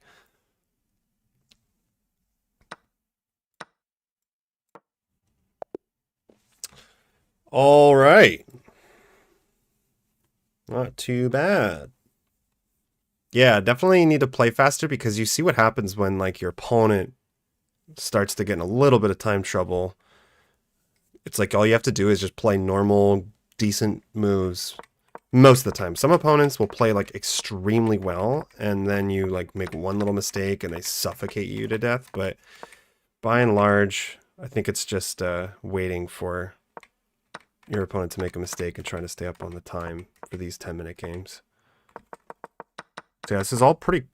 Speaker 1: All right. Not too bad. Yeah, definitely need to play faster because you see what happens when like your opponent starts to get in a little bit of time trouble. It's like all you have to do is just play normal, decent moves most of the time. Some opponents will play like extremely well, and then you like make one little mistake and they suffocate you to death. But by and large, I think it's just waiting for your opponent to make a mistake and trying to stay up on the time for these 10-minute games. So yeah, this is all pretty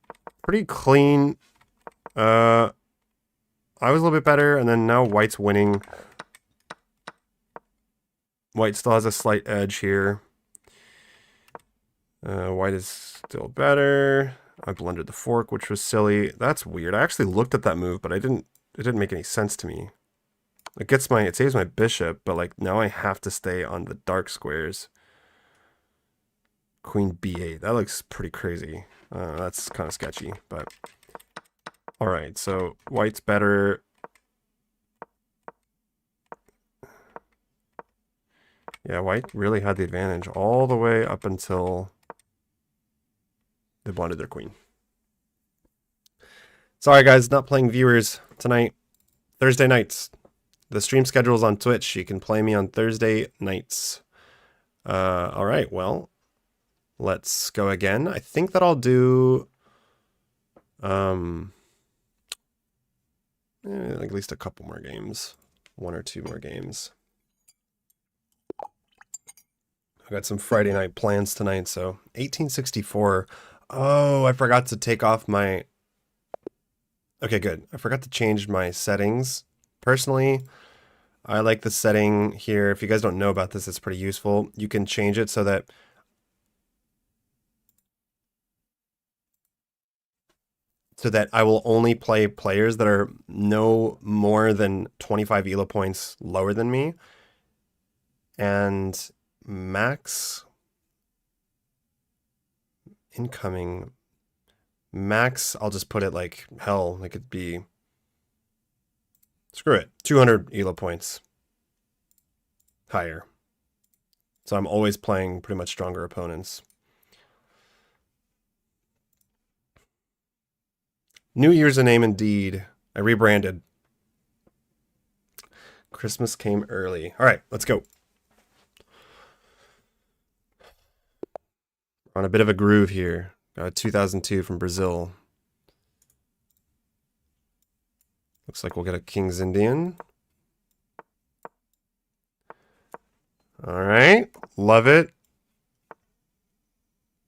Speaker 1: clean. I was a little bit better, and then now White's winning. White still has a slight edge here. White is still better. I blundered the fork, which was silly. That's weird. I actually looked at that move, but it didn't make any sense to me. It saves my bishop, but like now I have to stay on the dark squares. Queen b8. That looks pretty crazy. That's kind of sketchy, but all right. So White's better. Yeah, White really had the advantage all the way up until they blundered their queen. Sorry, guys, not playing viewers tonight. Thursday nights. The stream schedule is on Twitch. You can play me on Thursday nights. All right, well, let's go again. I think that I'll do at least a couple more games. 1 or 2 more games. I got some Friday night plans tonight, so 1864. Oh, I forgot to take off my... Okay, good. I forgot to change my settings. Personally, I like the setting here. If you guys don't know about this, it's pretty useful. You can change it so that I will only play players that are no more than 25 ELO points lower than me. And max incoming max, I'll just put it like hell. It could be, screw it, 200 ELO points higher. So I'm always playing pretty much stronger opponents. New Year's a name indeed. I rebranded. Christmas came early. All right, let's go. We're on a bit of a groove here. Got a 2002 from Brazil. Looks like we'll get a King's Indian. All right, love it.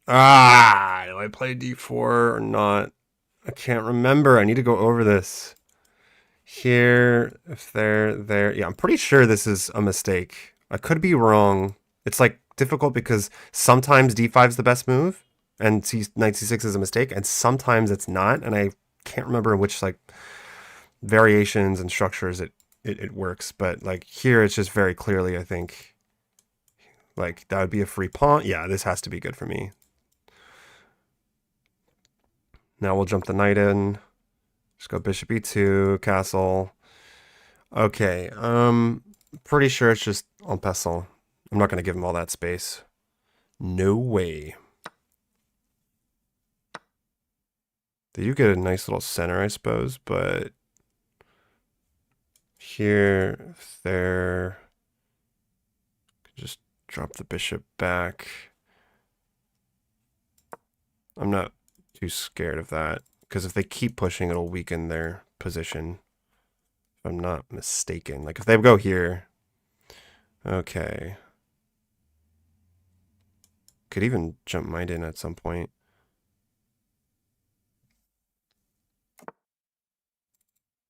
Speaker 1: Ah, do I play d4 or not? I can't remember. I need to go over this. Here, if they're there. Yeah, I'm pretty sure this is a mistake. I could be wrong. It's like difficult because sometimes d5 is the best move and knight c6 is a mistake, and sometimes it's not, and I can't remember in which like variations and structures it works, but like here it's just very clearly, I think, like that would be a free pawn. Yeah, this has to be good for me. Now we'll jump the knight in. Just go bishop e2, castle. Okay, pretty sure it's just en passant. I'm not going to give him all that space. No way. They do get a nice little center, I suppose, but here, there, just drop the bishop back. I'm not too scared of that, because if they keep pushing, it'll weaken their position. If I'm not mistaken. Like, if they go here, Okay. Could even jump mine in at some point.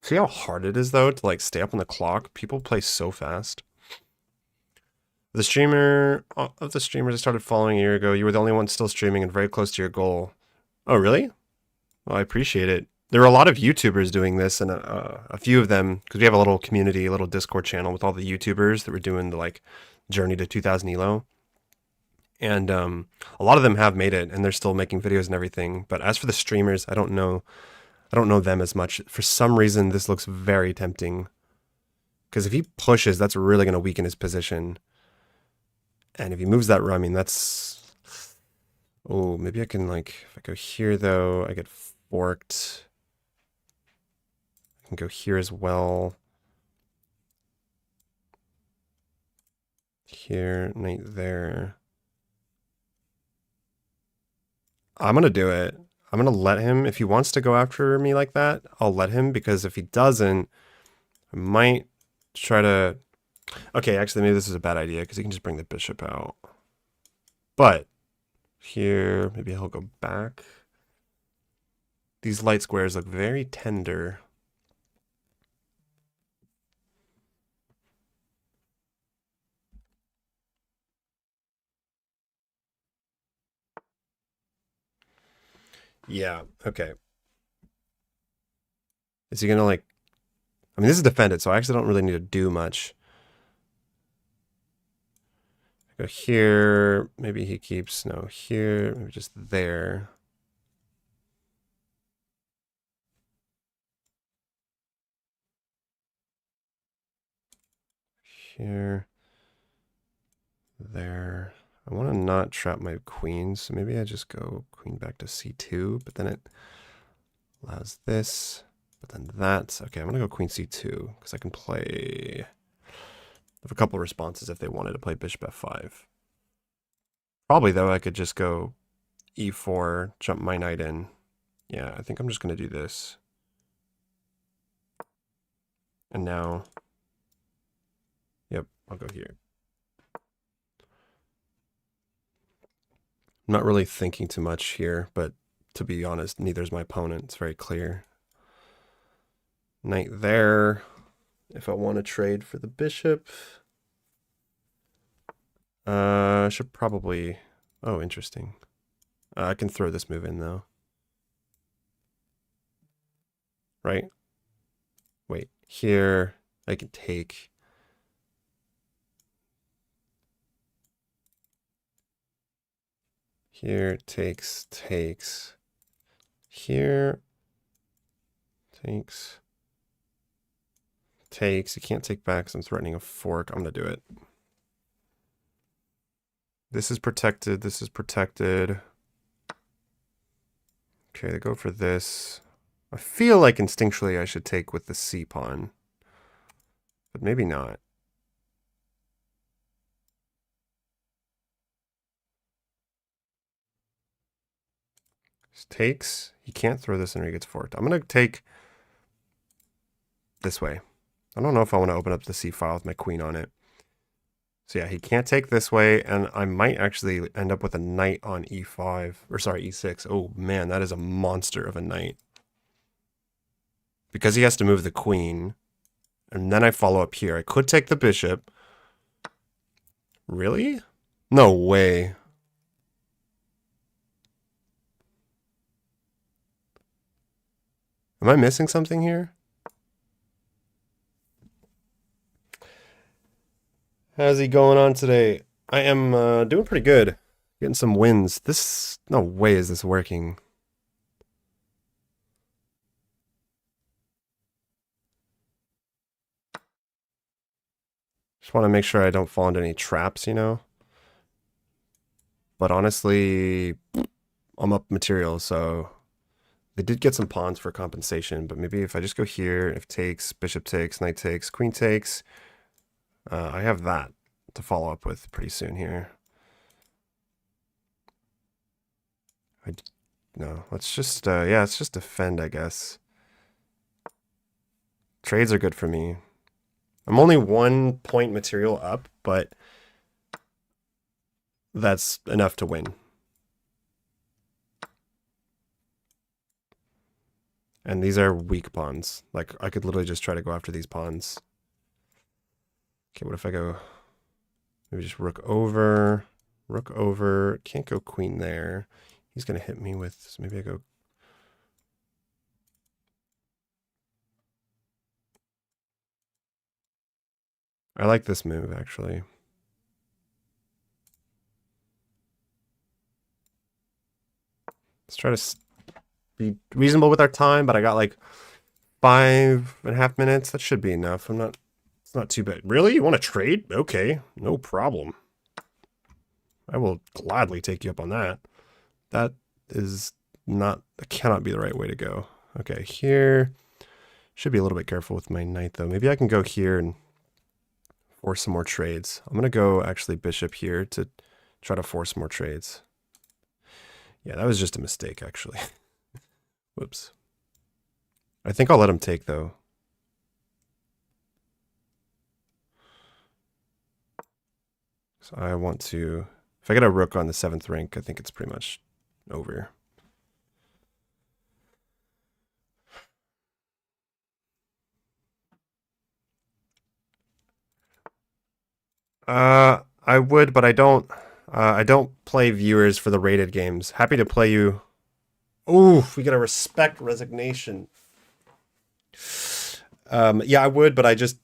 Speaker 1: See how hard it is, though, to like stay up on the clock? People play so fast. The streamer of the streamers I started following a year ago, you were the only one still streaming and very close to your goal. Oh, really? Well, I appreciate it. There were a lot of YouTubers doing this, and a few of them, because we have a little community, a little Discord channel with all the YouTubers that were doing the like journey to 2000 elo. And a lot of them have made it, and they're still making videos and everything. But as for the streamers, I don't know. I don't know them as much. For some reason, this looks very tempting. Because if he pushes, that's really going to weaken his position. And if he moves that rook, I mean, that's... Oh, maybe I can, like... If I go here, though, I get forked. I can go here as well. Here, knight there. I'm going to do it. I'm going to let him. If he wants to go after me like that, I'll let him. Because if he doesn't, I might try to... Okay, actually, maybe this is a bad idea because he can just bring the bishop out. But here, maybe he'll go back. These light squares look very tender. Yeah, okay. Is he gonna like... I mean, this is defended, so I actually don't really need to do much. Go here, maybe he keeps, no, here, maybe just there. Here, there. I want to not trap my queen, so maybe I just go queen back to c2, but then it allows this, but then that. Okay, I'm going to go queen c2, because I can play... I have a couple responses if they wanted to play bishop f5. Probably, though, I could just go e4, jump my knight in. Yeah, I think I'm just going to do this. And now... Yep, I'll go here. I'm not really thinking too much here, but to be honest, neither's my opponent. It's very clear. Knight there. If I want to trade for the bishop. I should probably... Oh, interesting. I can throw this move in, though. Right? Wait, here I can take... Here, takes. Here, takes. You can't take back because I'm threatening a fork. I'm going to do it. This is protected. This is protected. Okay, they go for this. I feel like instinctually I should take with the C pawn. But maybe not. Takes. He can't throw this in or he gets forked. I'm going to take this way. I don't know if I want to open up the C file with my queen on it. So yeah, he can't take this way, and I might actually end up with a knight on e5, or sorry, e6. Oh man, that is a monster of a knight. Because he has to move the queen, and then I follow up here. I could take the bishop. Really? No way. Am I missing something here? How's he going on today? I am doing pretty good. Getting some wins. This... No way is this working. Just want to make sure I don't fall into any traps, you know? But honestly, I'm up material, so... They did get some pawns for compensation, but maybe if I just go here, if takes, bishop takes, knight takes, queen takes... I have that to follow up with pretty soon here. No, let's just, yeah, let's just defend, I guess. Trades are good for me. I'm only 1 point material up, but that's enough to win. And these are weak pawns. Like, I could literally just try to go after these pawns. Okay, what if I go... Maybe just rook over. Rook over. Can't go queen there. He's going to hit me with... So maybe I go... I like this move, actually. Let's try to be reasonable with our time, but I got like 5.5 minutes. That should be enough. It's not too bad. Really? You want to trade? Okay, no problem. I will gladly take you up on that. That cannot be the right way to go. Okay, here. Should be a little bit careful with my knight, though. Maybe I can go here and force some more trades. I'm going to go actually bishop here to try to force more trades. Yeah, that was just a mistake, actually. Whoops. I think I'll let him take, though. So I want to... If I get a rook on the 7th rank, I think it's pretty much over. I would, but I don't. I don't play viewers for the rated games. Happy to play you. Ooh, we gotta respect resignation. Yeah, I would, but I just...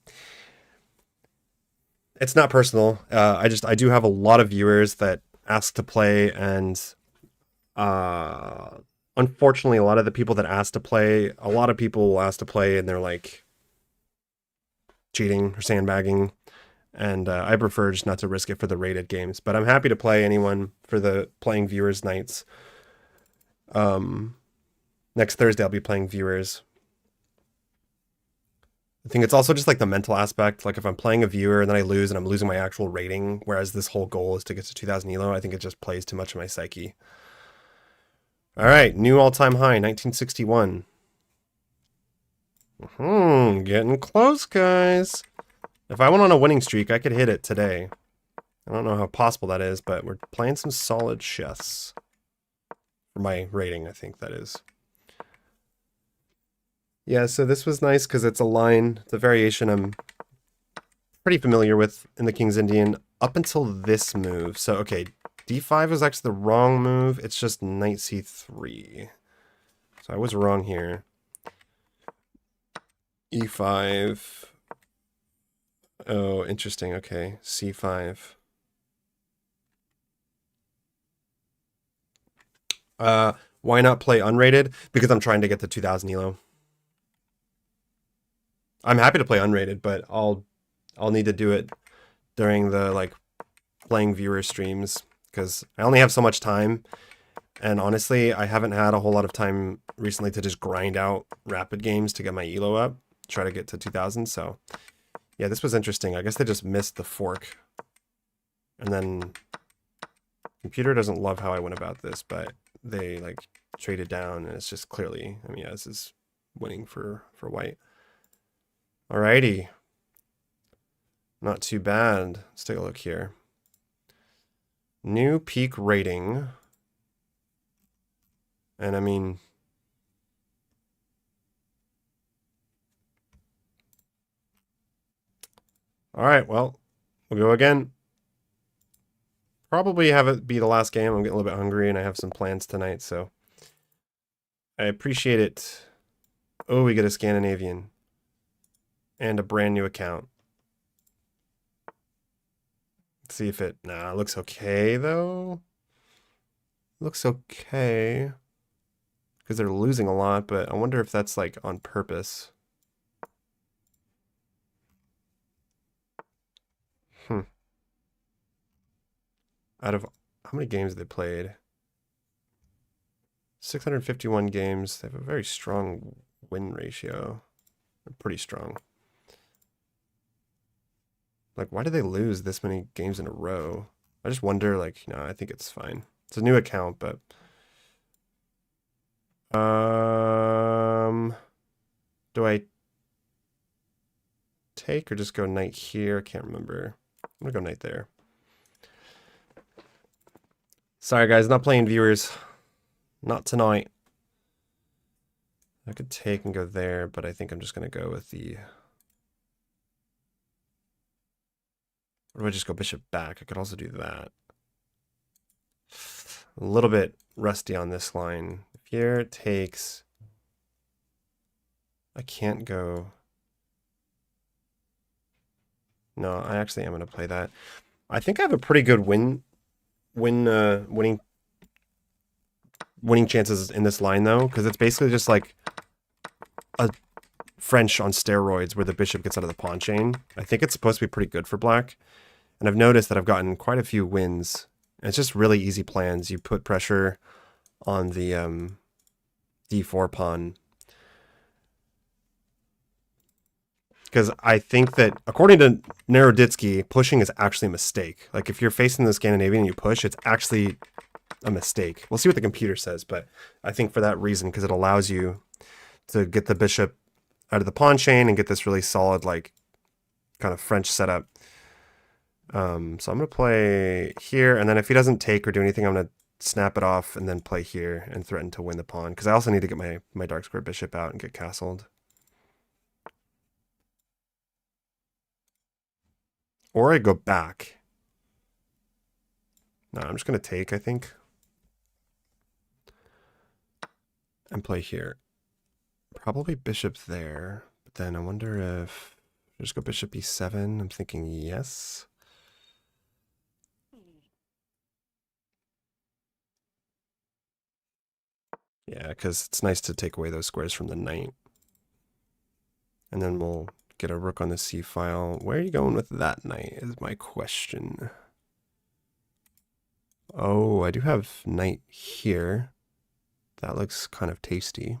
Speaker 1: It's not personal. I do have a lot of viewers that ask to play, and unfortunately, a lot of the people that ask to play, a lot of people will ask to play, and they're like cheating or sandbagging. And I prefer just not to risk it for the rated games. But I'm happy to play anyone for the playing viewers nights. Next Thursday I'll be playing viewers. I think it's also just like the mental aspect. Like if I'm playing a viewer and then I lose and I'm losing my actual rating, whereas this whole goal is to get to 2000 elo, I think it just plays too much of my psyche. All right, new all-time high, 1961. Getting close, guys. If I went on a winning streak, I could hit it today. I don't know how possible that is, but we're playing some solid chess. For my rating, I think that is. Yeah, so this was nice because it's a line, it's a variation I'm pretty familiar with in the King's Indian up until this move. So, okay, d5 was actually the wrong move. It's just knight c3. So I was wrong here. e5. Oh, interesting. Okay, c5. Why not play unrated? Because I'm trying to get to 2000 elo. I'm happy to play unrated, but I'll need to do it during the like playing viewer streams because I only have so much time, and honestly, I haven't had a whole lot of time recently to just grind out rapid games to get my elo up, try to get to 2000. So yeah, this was interesting. I guess they just missed the fork, and then computer doesn't love how I went about this, but they like traded down, and it's just clearly, I mean, yeah, this is winning for white. Alrighty. Not too bad. Let's take a look here. New peak rating. And I mean... Alright, well, we'll go again. Probably have it be the last game. I'm getting a little bit hungry and I have some plans tonight, so... I appreciate it. Oh, we get a Scandinavian. And a brand new account. Let's see if it... Nah, it looks okay, though. Looks okay. Because they're losing a lot, but I wonder if that's, like, on purpose. Out of... How many games have they played? 651 games. They have a very strong win ratio. They're pretty strong. Like, why do they lose this many games in a row? I just wonder, like, no, I think it's fine. It's a new account, but... Do I take or just go knight here? I can't remember. I'm gonna go knight there. Sorry guys, not playing viewers. Not tonight. I could take and go there, but I think I'm just gonna go with the... Or do I just go bishop back? I could also do that. A little bit rusty on this line. If here it takes... I can't go... No, I actually am going to play that. I think I have a pretty good winning chances in this line, though, because it's basically just like a French on steroids where the bishop gets out of the pawn chain. I think it's supposed to be pretty good for black. And I've noticed that I've gotten quite a few wins. And it's just really easy plans. You put pressure on the d4 pawn. Because I think that, according to Naroditsky, pushing is actually a mistake. Like, if you're facing the Scandinavian and you push, it's actually a mistake. We'll see what the computer says, but I think for that reason, because it allows you to get the bishop out of the pawn chain and get this really solid, like, kind of French setup. So I'm going to play here, and then if he doesn't take or do anything, I'm going to snap it off and then play here and threaten to win the pawn, because I also need to get my dark square bishop out and get castled. Or I go back. No, I'm just going to take, I think. And play here. Probably bishop there. But then I wonder if... Just go bishop e7. I'm thinking yes. Yeah, because it's nice to take away those squares from the knight. And then we'll get a rook on the c file. Where are you going with that knight is my question. Oh, I do have knight here. That looks kind of tasty.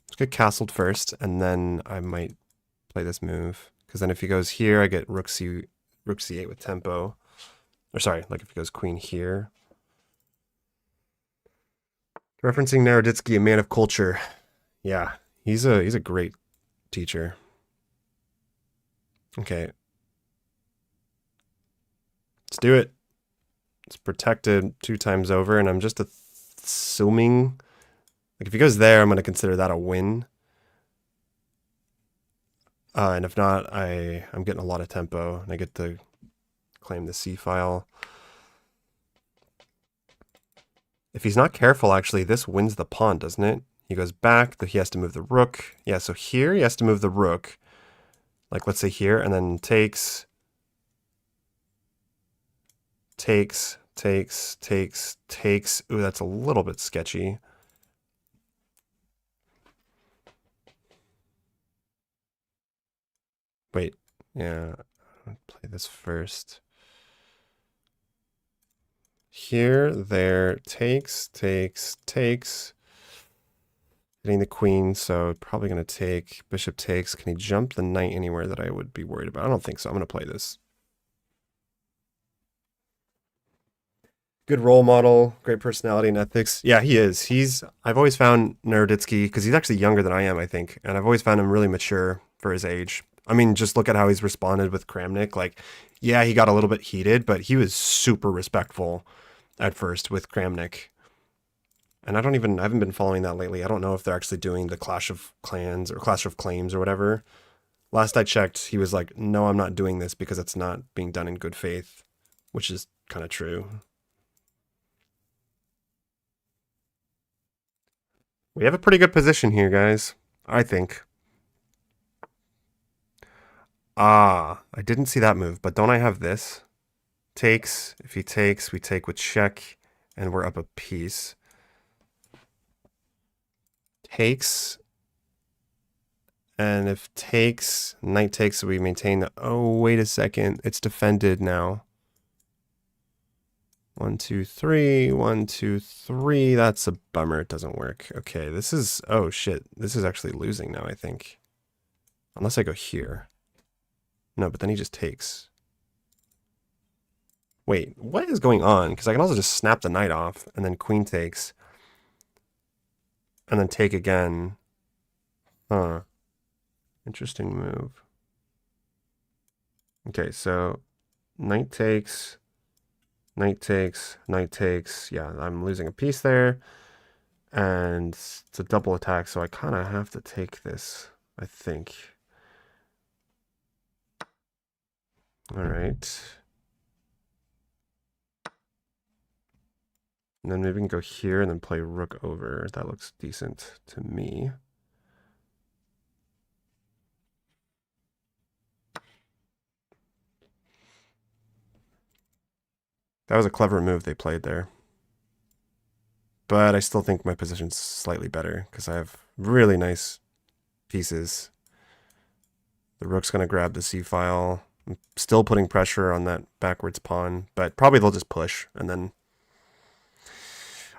Speaker 1: Let's get castled first, and then I might play this move. Because then if he goes here, I get rook c8 with tempo. Or sorry, like if he goes queen here. Referencing Naroditsky, a man of culture. Yeah, he's a great teacher. Okay. Let's do it. It's protected 2 times over, and I'm just assuming... Like, if he goes there, I'm going to consider that a win. And if not, I'm getting a lot of tempo, and I get to claim the C file. If he's not careful, actually, this wins the pawn, doesn't it? He goes back, he has to move the rook. Yeah, so here he has to move the rook. Like, let's say here, and then takes. Ooh, that's a little bit sketchy. Wait, yeah, I'll play this first. Here, there, takes. Hitting the queen, so probably going to take. Bishop takes. Can he jump the knight anywhere that I would be worried about? I don't think so. I'm going to play this. Good role model, great personality and ethics. Yeah, he is. I've always found Naroditsky, because he's actually younger than I am, I think, and I've always found him really mature for his age. I mean, just look at how he's responded with Kramnik. Like, yeah, he got a little bit heated, but he was super respectful at first with Kramnik. And I haven't been following that lately. I don't know if they're actually doing the Clash of Clans or Clash of Claims or whatever. Last I checked, he was like, no, I'm not doing this because it's not being done in good faith, which is kind of true. We have a pretty good position here, guys, I think. Ah, I didn't see that move, but don't I have this? Takes. If he takes, we take with check, and we're up a piece. Takes. And if takes, knight takes, we maintain the... Oh, wait a second. It's defended now. 1, 2, 3. 1, 2, 3. That's a bummer. It doesn't work. Okay, this is... Oh, shit. This is actually losing now, I think. Unless I go here. No, but then he just takes. Wait, what is going on? Because I can also just snap the knight off, and then queen takes. And then take again. Huh. Interesting move. Okay, so knight takes, knight takes, knight takes. Yeah, I'm losing a piece there. And it's a double attack, so I kind of have to take this, I think. All right. And then maybe we can go here and then play rook over. That looks decent to me. That was a clever move they played there. But I still think my position's slightly better because I have really nice pieces. The rook's going to grab the c-file. I'm still putting pressure on that backwards pawn, but probably they'll just push, and then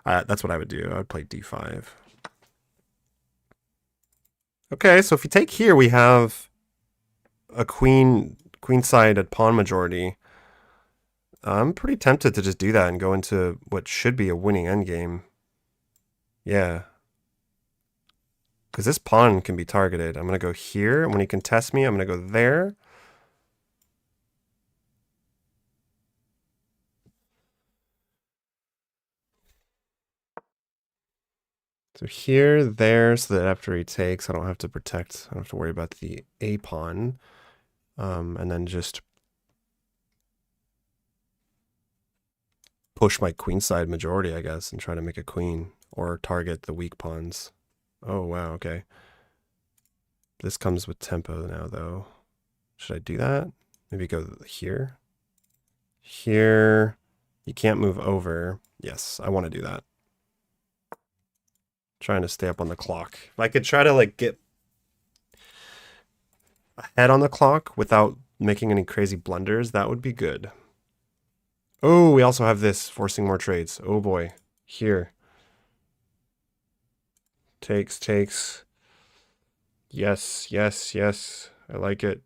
Speaker 1: that's what I would do. I would play d5. Okay, so if you take here, we have a queenside at pawn majority. I'm pretty tempted to just do that and go into what should be a winning endgame. Yeah. Because this pawn can be targeted. I'm going to go here, and when he contests me, I'm going to go there. So here, there, so that after he takes, I don't have to protect. I don't have to worry about the A pawn. And then just push my queenside majority, I guess, and try to make a queen or target the weak pawns. Oh, wow, okay. This comes with tempo now, though. Should I do that? Maybe go here? Here. You can't move over. Yes, I want to do that. Trying to stay up on the clock. If I could try to like get ahead on the clock without making any crazy blunders, that would be good. Oh, we also have this, forcing more trades. Oh boy. Here. Takes, takes. Yes, yes, yes. I like it.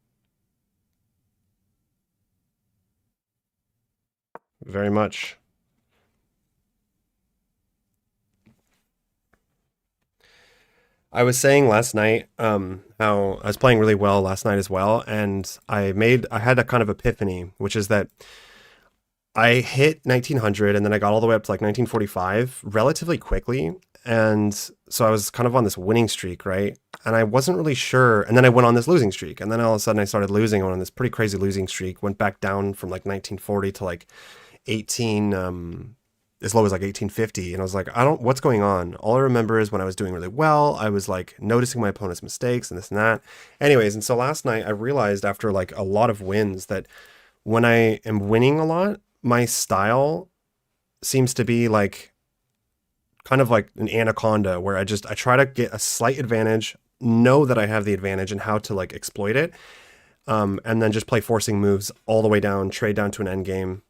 Speaker 1: Very much. I was saying last night how I was playing really well last night as well, and I had a kind of epiphany, which is that I hit 1900 and then I got all the way up to like 1945 relatively quickly, and so I was kind of on this winning streak, right? And I wasn't really sure, and then I went on this losing streak, and then all of a sudden I started losing. I went on this pretty crazy losing streak, went back down from like 1940 to like 18 as low as like 1850, and I was like, what's going on? All I remember is when I was doing really well, I was like noticing my opponent's mistakes and this and that. Anyways, and so last night I realized after like a lot of wins that when I am winning a lot, my style seems to be like kind of like an anaconda where I try to get a slight advantage, know that I have the advantage and how to like exploit it, and then just play forcing moves all the way down, trade down to an end game,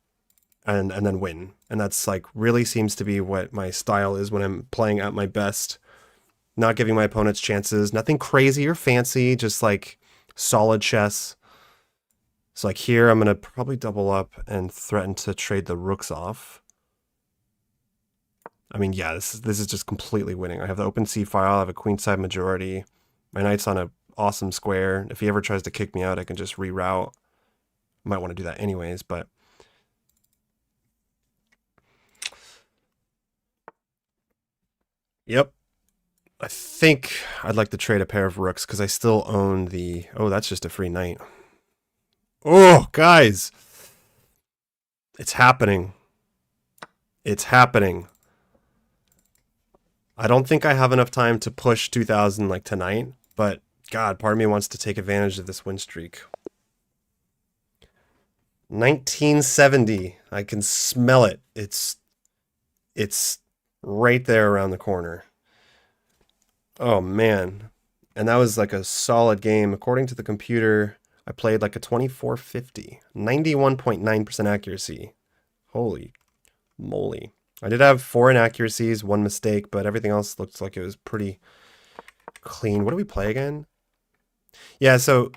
Speaker 1: and then win. And that's like really seems to be what my style is when I'm playing at my best. Not giving my opponents chances, nothing crazy or fancy, just like solid chess. So like here, I'm gonna probably double up and threaten to trade the rooks off. I mean, yeah, this is just completely winning. I have the open c-file, I have a queenside majority. My knight's on a awesome square. If he ever tries to kick me out, I can just reroute. Might want to do that anyways, but yep. I think I'd like to trade a pair of rooks because I still own the... Oh, that's just a free knight. Oh, guys. It's happening. It's happening. I don't think I have enough time to push 2000 like tonight, but God, part of me wants to take advantage of this win streak. 1970. I can smell it. It's right there around the corner. Oh man. And that was like a solid game. According to the computer, I played like a 2450. 91.9% accuracy. Holy moly. I did have 4 inaccuracies, 1 mistake, but everything else looks like it was pretty clean. What do we play again? Yeah, so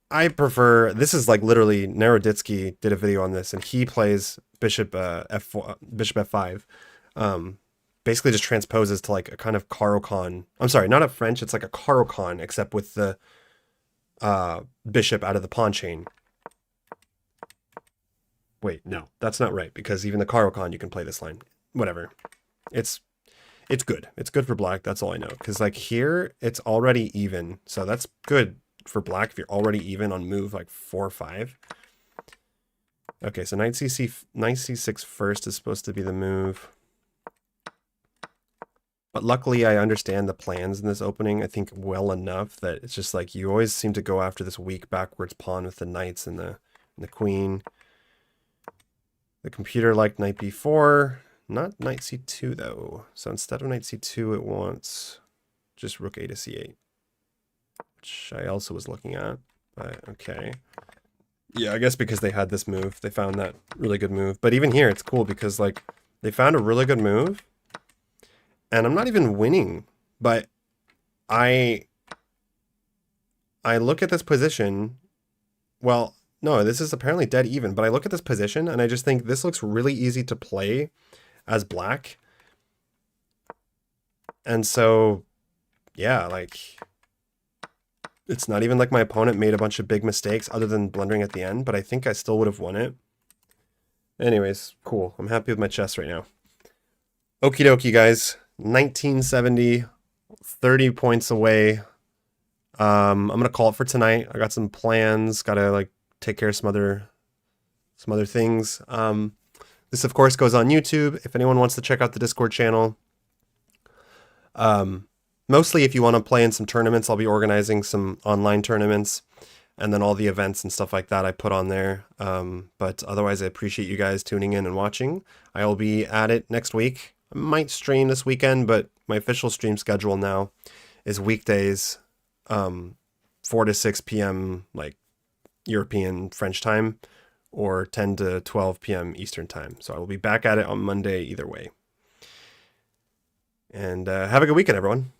Speaker 1: I prefer, this is like literally, Naroditsky did a video on this, and he plays bishop f4, bishop f5. Basically just transposes to like a kind of caro kann. I'm sorry, not a French, it's like a caro kann, except with the bishop out of the pawn chain. Wait, no, that's not right, because even the caro kann you can play this line. Whatever. It's good. It's good for black. That's all I know. Because like here, it's already even. So that's good for black if you're already even on move like 4 or 5. Okay, so knight c6 first is supposed to be the move. But luckily I understand the plans in this opening, I think, well enough that it's just like you always seem to go after this weak backwards pawn with the knights and the queen. The computer liked knight b4. Not knight c2 though. So instead of knight c2, it wants just rook a to c8, which I also was looking at. But okay. Yeah, I guess because they had this move, they found that really good move. But even here, it's cool because like they found a really good move, and I'm not even winning. But I look at this position. Well, no, this is apparently dead even. But I look at this position and I just think this looks really easy to play as black. And so, yeah, like it's not even like my opponent made a bunch of big mistakes other than blundering at the end, but I think I still would have won it. Anyways, cool. I'm happy with my chess right now. Okie dokie, guys. 1970, 30 points away. I'm gonna call it for tonight. I got some plans. Gotta like take care of some other things. This of course goes on YouTube. If anyone wants to check out the Discord channel. Mostly if you want to play in some tournaments, I'll be organizing some online tournaments, and then all the events and stuff like that I put on there. But otherwise, I appreciate you guys tuning in and watching. I will be at it next week. I might stream this weekend, but my official stream schedule now is weekdays, 4 to 6 p.m. like European French time, or 10 to 12 p.m. Eastern time. So I will be back at it on Monday either way. And have a good weekend, everyone.